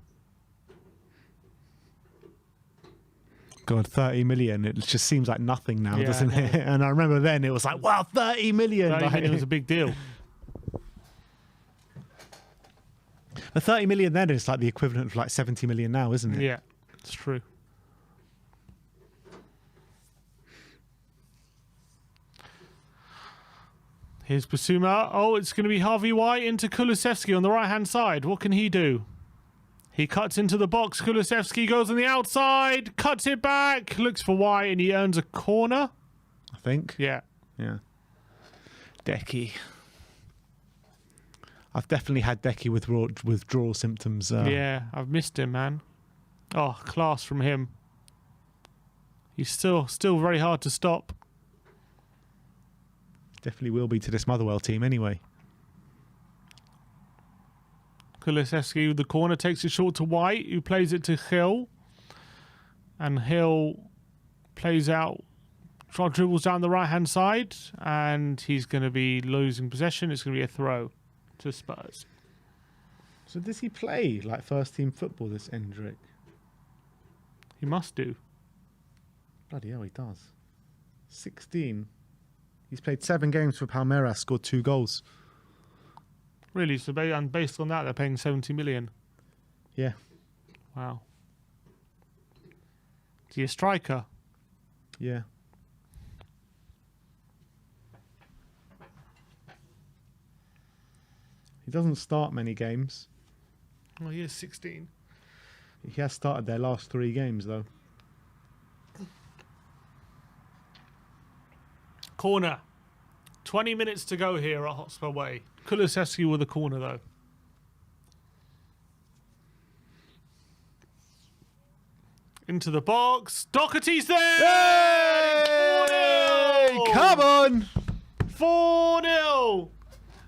God, 30 million. It just seems like nothing now, Yeah, doesn't it? And I remember then it was like, wow, 30 million. 30 million was a big deal. But 30 million then is like the equivalent of like 70 million now, isn't it? Yeah, it's true. Here's Basuma. Oh, it's going to be Harvey White into Kulusevski on the right-hand side. What can he do? He cuts into the box. Kulusevski goes on the outside, cuts it back, looks for White, and he earns a corner. I think. Yeah. Yeah. Decky. I've definitely had Decky withdrawal symptoms. Yeah, I've missed him, man. Oh, class from him. He's still very hard to stop. Definitely will be to this Motherwell team anyway. Kulusevski with the corner takes it short to White, who plays it to Hill. And Hill plays out, dribbles down the right-hand side, and he's going to be losing possession. It's going to be a throw to Spurs. So does he play like first-team football, this Endrick? He must do. Bloody hell, he does. 16. He's played 7 games for Palmeiras, scored 2 goals. Really? So and based on that, they're paying 70 million. Yeah. Wow. Is he a striker? Yeah. He doesn't start many games. Well, he is 16. He has started their last 3 games, though. Corner. 20 minutes to go here at Hotspur Way. Kulusevski with a corner, though. Into the box. Doherty's there! Hey! 4-0! Come on! 4-0!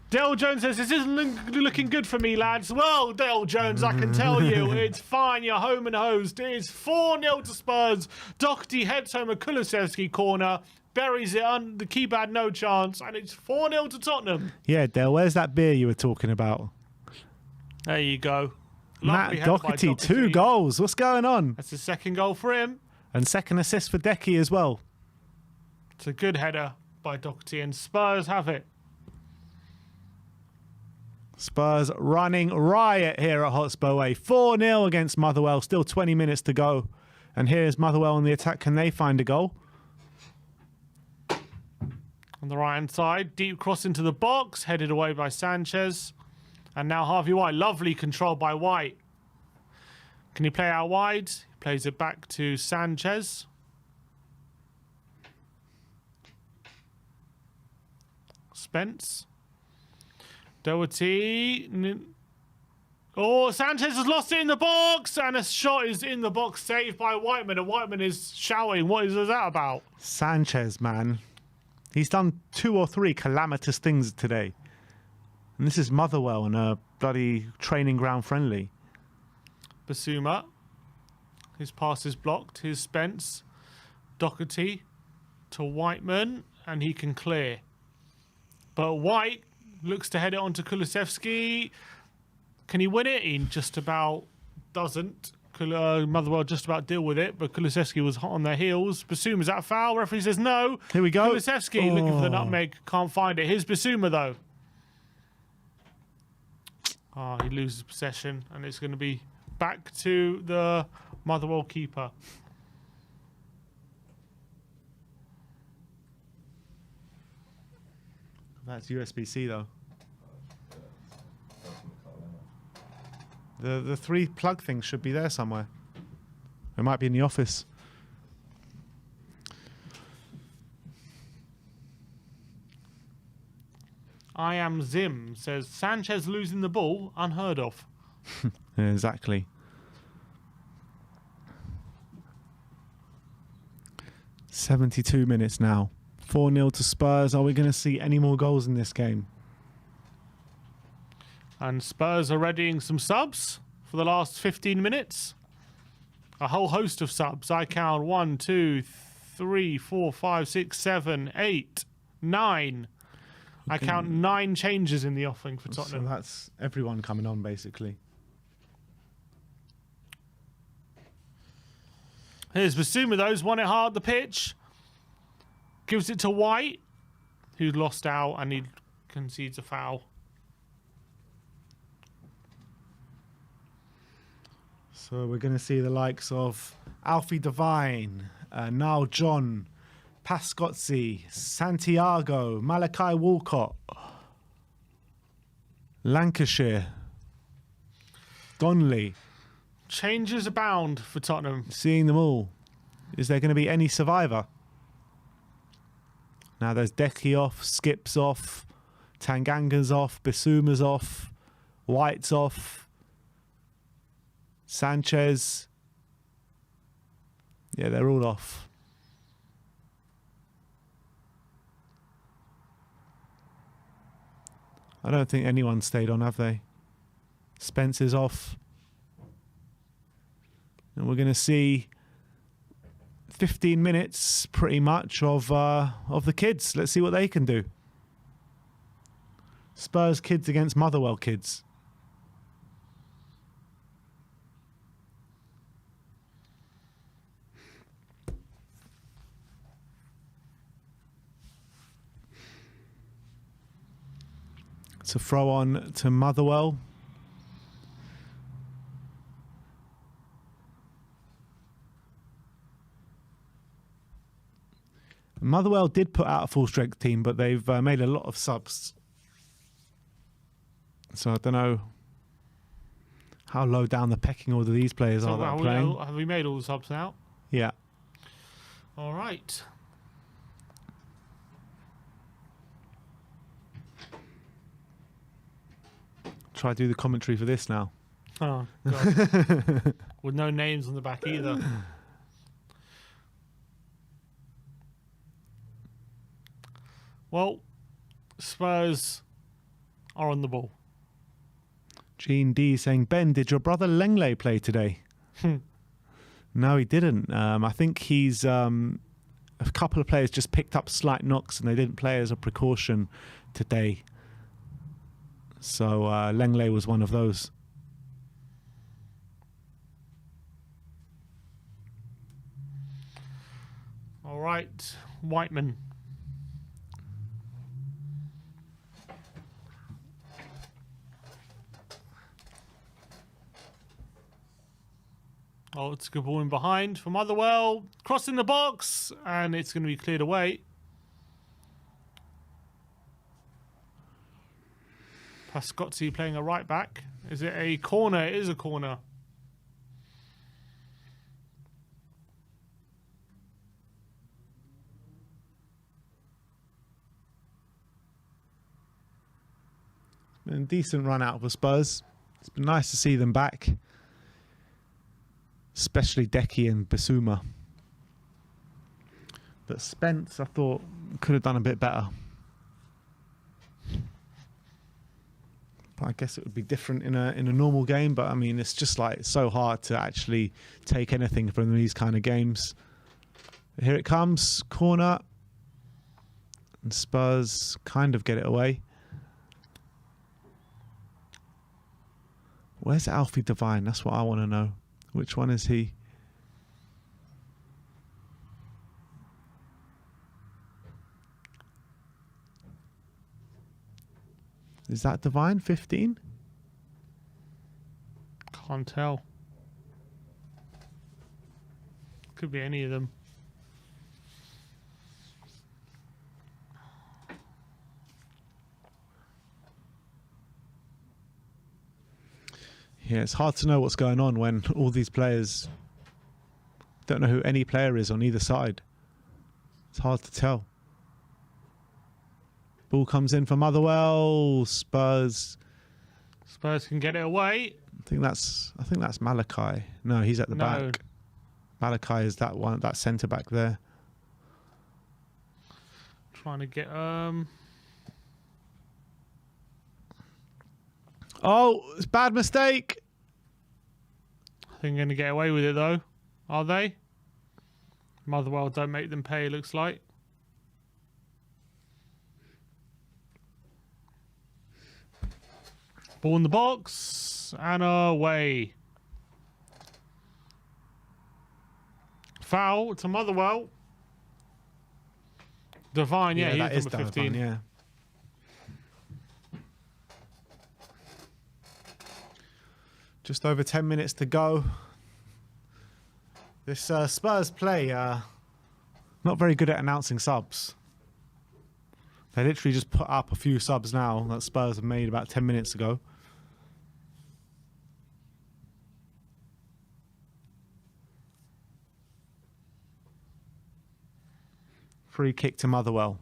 Dale Jones says, this isn't looking good for me, lads. Well, Dale Jones, I can tell you, it's fine. You're home and hosed. It's 4-0 to Spurs. Doherty heads home a Kulusevski corner. Buries it on. The keeper had no chance. And it's 4-0 to Tottenham. Yeah, Dale, where's that beer you were talking about? There you go. Matt Doherty, 2 goals. What's going on? That's the second goal for him. And second assist for Decky as well. It's a good header by Doherty, and Spurs have it. Spurs running riot here at Hotspur Way. 4-0 against Motherwell. Still 20 minutes to go. And here's Motherwell on the attack. Can they find a goal? On the right-hand side, deep cross into the box, headed away by Sanchez. And now Harvey White. Lovely control by White. Can he play out wide? He plays it back to Sanchez. Spence. Doherty. Oh, Sanchez has lost it in the box. And a shot is in the box, saved by Whiteman. And Whiteman is shouting. What is that about? Sanchez, man. He's done 2 or 3 calamitous things today. And this is Motherwell and a bloody training ground friendly. Basuma. His pass is blocked. Here's Spence. Doherty to Whiteman. And he can clear. But White looks to head it on to Kulusevski. Can he win it? He just about doesn't. Motherwell just about deal with it, but Kulusevski was hot on their heels. Basuma, is that a foul? Referee says no. Here we go. Kulusevski looking for the nutmeg. Can't find it. Here's Basuma, though. Oh, he loses possession, and it's going to be back to the Motherwell keeper. That's USB-C, though. The 3 plug things should be there somewhere. It might be in the office. I am Zim says Sanchez losing the ball, unheard of. Yeah, exactly. 72 minutes now. 4-0 to Spurs. Are we going to see any more goals in this game? And Spurs are readying some subs for the last 15 minutes. A whole host of subs. I count 1, 2, 3, 4, 5, 6, 7, 8, 9. I count 9 changes in the offing for Tottenham. So that's everyone coming on, basically. Here's Basuma, though. He's won it hard the pitch. Gives it to White, who's lost out, and he concedes a foul. So we're going to see the likes of Alfie Devine, Niall John, Pascozzi, Santiago, Malachi Walcott, Lancashire, Donnelly. Changes abound for Tottenham. Seeing them all. Is there going to be any survivor? Now there's Decky off, Skip's off, Tanganga's off, Basuma's off, White's off, Sanchez. Yeah, they're all off. I don't think anyone stayed on, have they? Spence is off. And we're going to see 15 minutes, pretty much, of the kids. Let's see what they can do. Spurs kids against Motherwell kids. to throw on to Motherwell. Motherwell did put out a full-strength team, but they've made a lot of subs. So I don't know how low down the pecking order these players are that are playing. Have we made all the subs now? Yeah. All right. Try to do the commentary for this now. Oh, God. With no names on the back either. Well, Spurs are on the ball. Gene D saying, Ben, did your brother Lengley play today? No, he didn't. I think he's a couple of players just picked up slight knocks and they didn't play as a precaution today. So Lengley was one of those. All right, Whiteman. Oh, it's a good ball in behind for Motherwell. Crossing the box, and it's going to be cleared away. Pascozzi playing a right back. Is it a corner? It is a corner. Been a decent run out for Spurs. It's been nice to see them back. Especially Decky and Basuma. But Spence, I thought, could have done a bit better. But I guess it would be different in a normal game. But I mean, it's just like so hard to actually take anything from these kind of games. Here it comes, corner. And Spurs kind of get it away. Where's Alfie Devine? That's what I want to know. Which one is he? Is that Devine? 15? Can't tell. Could be any of them. Yeah, it's hard to know what's going on when all these players don't know who any player is on either side. It's hard to tell. Ball comes in for Motherwell. Spurs can get it away. I think that's Malachi. No, he's at the back. Malachi is that one, that centre back there. Trying to get Oh, it's a bad mistake. I think they're going to get away with it though. Are they? Motherwell don't make them pay, looks like. Ball in the box and away. Foul to Motherwell. Devine, yeah, that he's is number 15. Devine, yeah. Just over 10 minutes to go. This Spurs play, not very good at announcing subs. They literally just put up a few subs now that Spurs have made about 10 minutes ago. Free kick to Motherwell.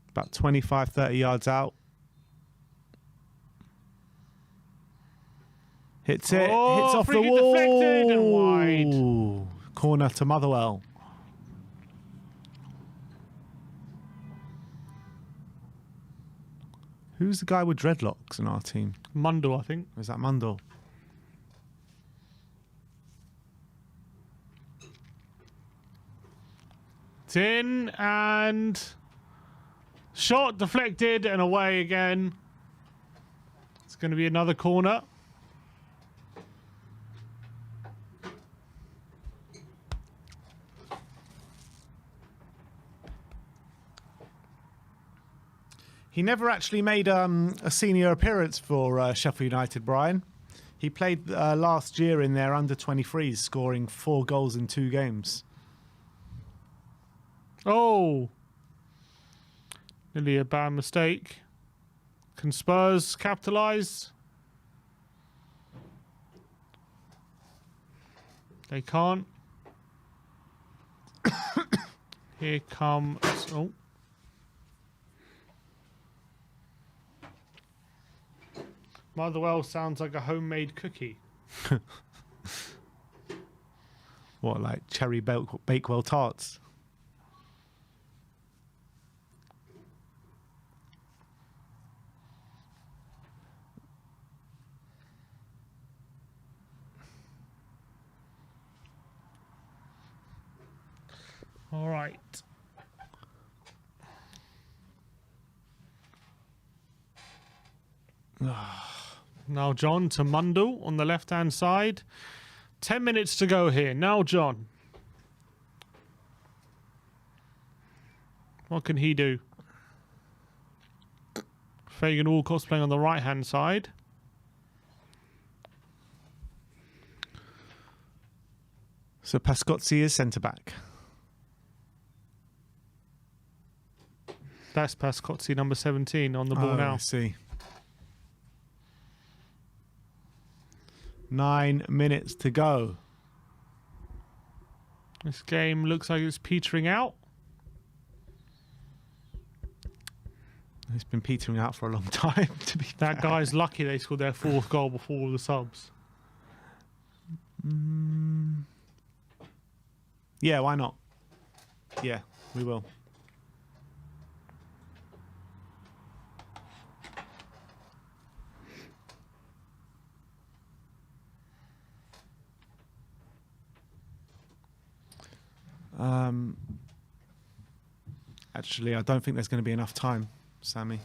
About 25, 30 yards out. Hits it. Oh, hits off the free kick wall. deflected and wide. Corner to Motherwell. Who's the guy with dreadlocks in our team? Mundell, I think. Is that Mundell? It's in and shot deflected and away again. It's going to be another corner. He never actually made a senior appearance for Sheffield United, Brian. He played last year in their under-23s, scoring 4 goals in 2 games. Oh! Nearly a bad mistake. Can Spurs capitalise? They can't. Here comes... Oh. Motherwell sounds like a homemade cookie. What, like cherry Bakewell tarts? All right. Now John to Mundle on the left-hand side. 10 minutes to go here. Now John. What can he do? Fagan Walcott's playing on the right-hand side. So Pascozzi is centre-back. That's Pascozzi, number 17, on the ball now. I see. 9 minutes to go. This game looks like it's petering out. It's been petering out for a long time, to be fair. That guy's lucky they scored their 4th goal before all the subs. Yeah, why not? Yeah, we will. Actually, I don't think there's going to be enough time, Sammy.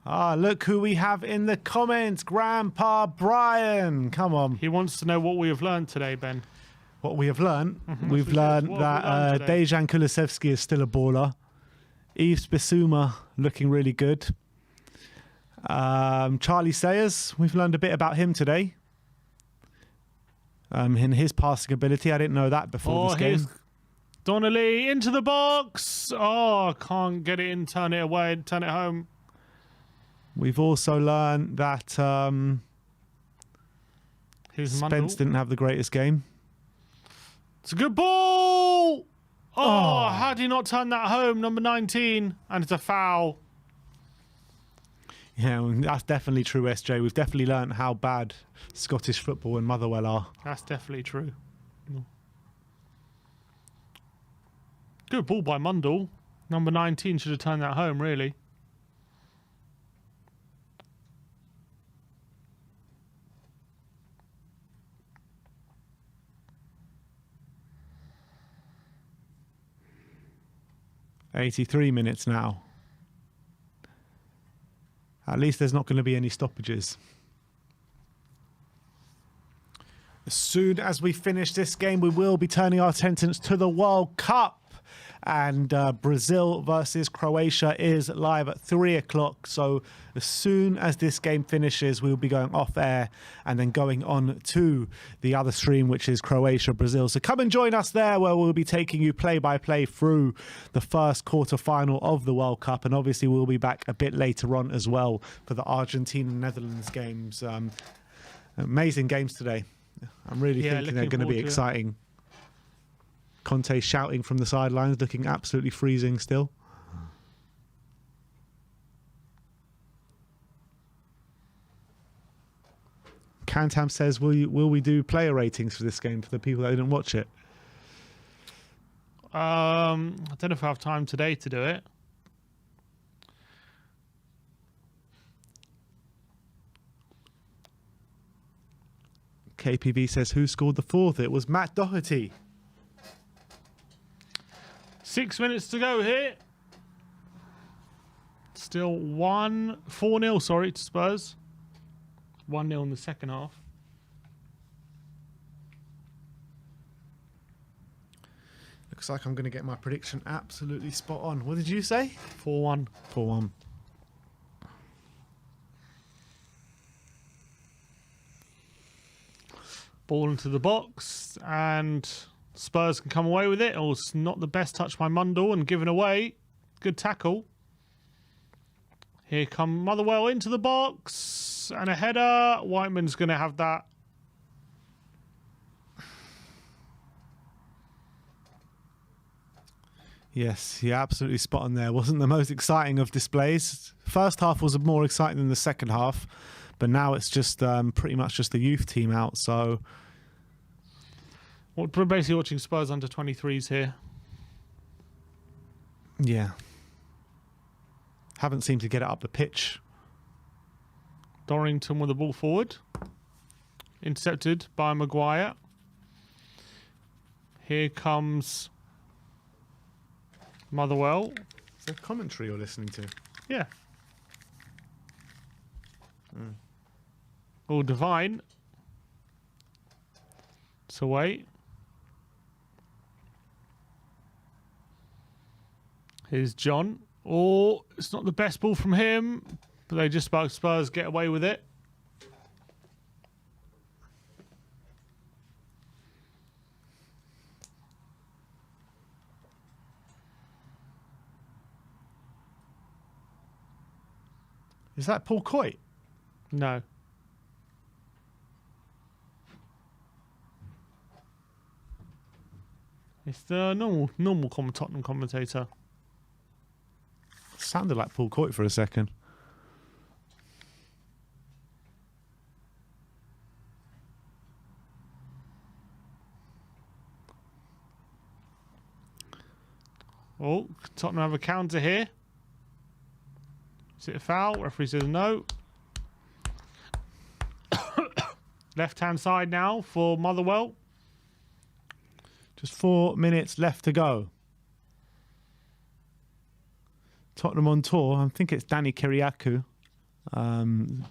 Ah, look who we have in the comments. Grandpa Brian. Come on. He wants to know what we have learned today, Ben. What we have learned? We've learned that Dejan Kulusevski is still a baller. Yves Bissouma looking really good. Charlie Sayers, we've learned a bit about him today. In his passing ability, I didn't know that before this game. Donnelly into the box. Oh, can't get it in, turn it away, turn it home. We've also learned that Spence didn't have the greatest game. It's a good ball. Oh, how do you not turn that home, number 19? And it's a foul. Yeah, that's definitely true, SJ. We've definitely learned how bad Scottish football and Motherwell are. That's definitely true. Good ball by Mundle. Number 19 should have turned that home, really. "83 minutes now. At least there's not going to be any stoppages. As soon as we finish this game, we will be turning our attentions to the World Cup. And Brazil versus Croatia is live at 3 o'clock. So as soon as this game finishes, we'll be going off air and then going on to the other stream, which is Croatia-Brazil. So come and join us there, where we'll be taking you play-by-play through the first quarter-final of the World Cup. And obviously we'll be back a bit later on as well for the Argentina-Netherlands games. Amazing games today. I'm really thinking they're going to be exciting. Conte shouting from the sidelines, looking absolutely freezing still. Cantam says, will we do player ratings for this game for the people that didn't watch it? I don't know if I have time today to do it. KPV says, who scored the 4th? It was Matt Doherty. 6 minutes to go here. Still 4-0, sorry, to Spurs. 1-0 in the second half. Looks like I'm going to get my prediction absolutely spot on. What did you say? 4-1. 4-1. Ball into the box, and Spurs can come away with it. Oh, it's not the best touch by Mundell and given away. Good tackle. Here come Motherwell into the box, and a header. Whiteman's going to have that. Yes, you're absolutely spot on there. Wasn't the most exciting of displays. First half was more exciting than the second half, but now it's just pretty much just the youth team out. So we're basically watching Spurs under 23s here. Yeah. Haven't seemed to get it up the pitch. Dorrington with the ball forward. Intercepted by Maguire. Here comes Motherwell. Is there commentary you're listening to? Yeah. Oh, Divine. It's away. Here's John. Oh, it's not the best ball from him, but they just about Spurs get away with it. Is that Paul Coyt? No. It's the normal Tottenham commentator. Sounded like Paul Coyt for a second. Oh, Tottenham have a counter here. Is it a foul? Referee says no. Left-hand side now for Motherwell. Just 4 minutes left to go. Tottenham on tour. I think it's Danny Kiriakou,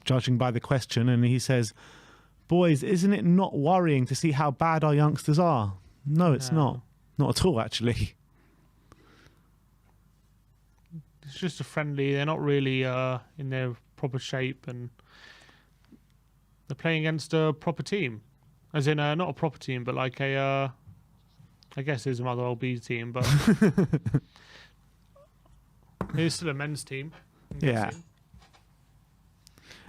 judging by the question, and he says, "Boys, isn't it not worrying to see how bad our youngsters are?" No, it's not. Not at all, actually. It's just a friendly. They're not really in their proper shape, and they're playing against a proper team. As in, not a proper team, but like a... I guess it's a Motherwell B team, but... It's still a men's team. Yeah.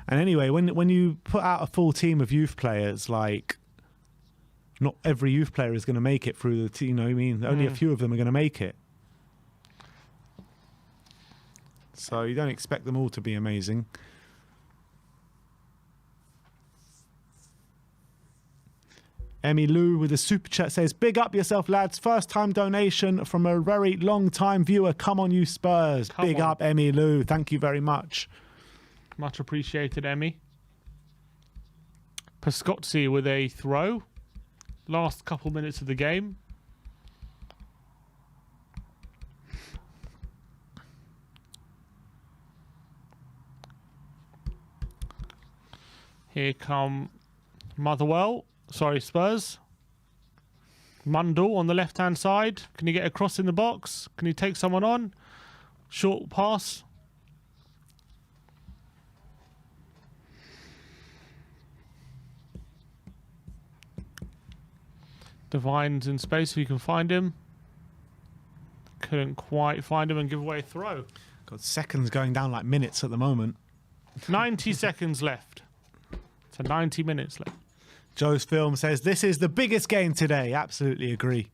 And anyway, when you put out a full team of youth players, like, not every youth player is going to make it through the team. You know what I mean? Only a few of them are going to make it. So you don't expect them all to be amazing. Emmy Lou with a super chat says, "Big up yourself, lads. First time donation from a very long time viewer. Come on, you Spurs." Big up, Emmy Lou. Thank you very much. Much appreciated, Emmy. Pascozzi with a throw. Last couple minutes of the game. Here come Motherwell. Sorry, Spurs. Mundell on the left-hand side. Can he get a cross in the box? Can he take someone on? Short pass. Divine's in space if you can find him. Couldn't quite find him and give away a throw. Got seconds going down like minutes at the moment. 90 seconds left. So 90 minutes left. Joe's Film says, "This is the biggest game today." Absolutely agree.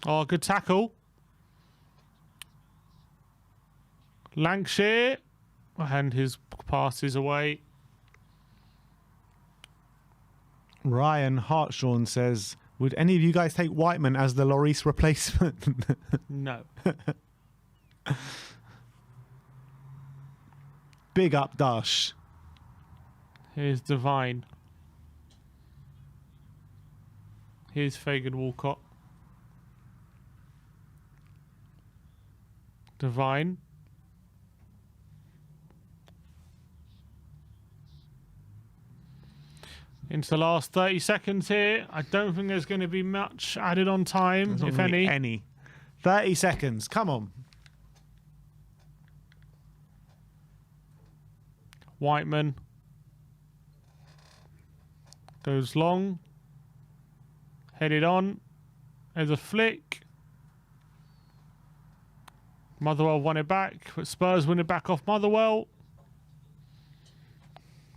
Oh, good tackle. Lancashire. And his pass is away. Ryan Hartshawn says, "Would any of you guys take Whiteman as the Lloris replacement?" No. Big up, Dash. Here's Divine. Here's Fagan Walcott. Divine. Into the last 30 seconds here. I don't think there's going to be much added on time, if any. 30 seconds. Come on. Whiteman goes long. Headed on. There's a flick. Motherwell won it back, but Spurs win it back off Motherwell.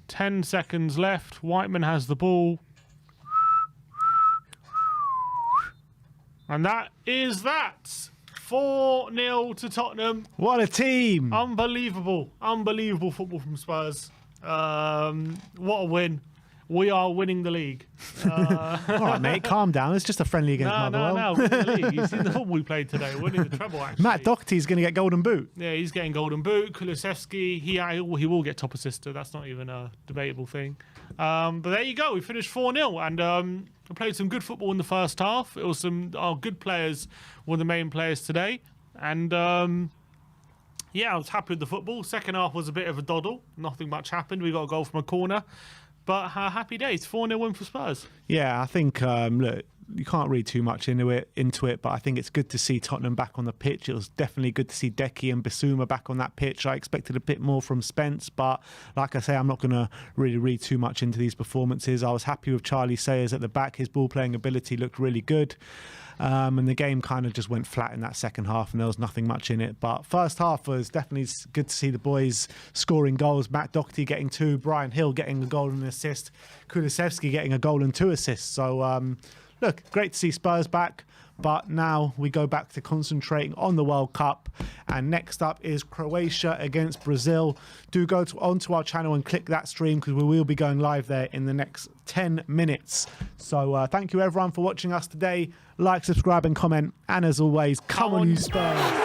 10 seconds left. Whiteman has the ball. And that is that. 4-0 to Tottenham. What a team. Unbelievable. Unbelievable football from Spurs. What a win. We are winning the league. All right, mate, calm down. It's just a friendly against Motherwell. No, winning the league. You've seen the football we played today. Winning the treble, actually. Matt Doherty's going to get golden boot. Yeah, he's getting golden boot. Kulusevski, he will get top assister. That's not even a debatable thing. But there you go. We finished 4-0. And we played some good football in the first half. It was our good players were the main players today. And yeah, I was happy with the football. Second half was a bit of a doddle. Nothing much happened. We got a goal from a corner. But happy days, 4-0 win for Spurs. Yeah, I think, look, you can't read too much into it, but I think it's good to see Tottenham back on the pitch. It was definitely good to see Decky and Bissouma back on that pitch. I expected a bit more from Spence, but like I say, I'm not going to really read too much into these performances. I was happy with Charlie Sayers at the back. His ball-playing ability looked really good. And the game kind of just went flat in that second half and there was nothing much in it. But first half was definitely good to see the boys scoring goals. Matt Doherty getting 2, Brian Hill getting a goal and an assist, Kulusevski getting a goal and 2 assists. So, look, great to see Spurs back. But now we go back to concentrating on the World Cup. And next up is Croatia against Brazil. Do go onto our channel and click that stream because we will be going live there in the next 10 minutes. So thank you everyone for watching us today. Like, subscribe and comment. And as always, come on you Spurs.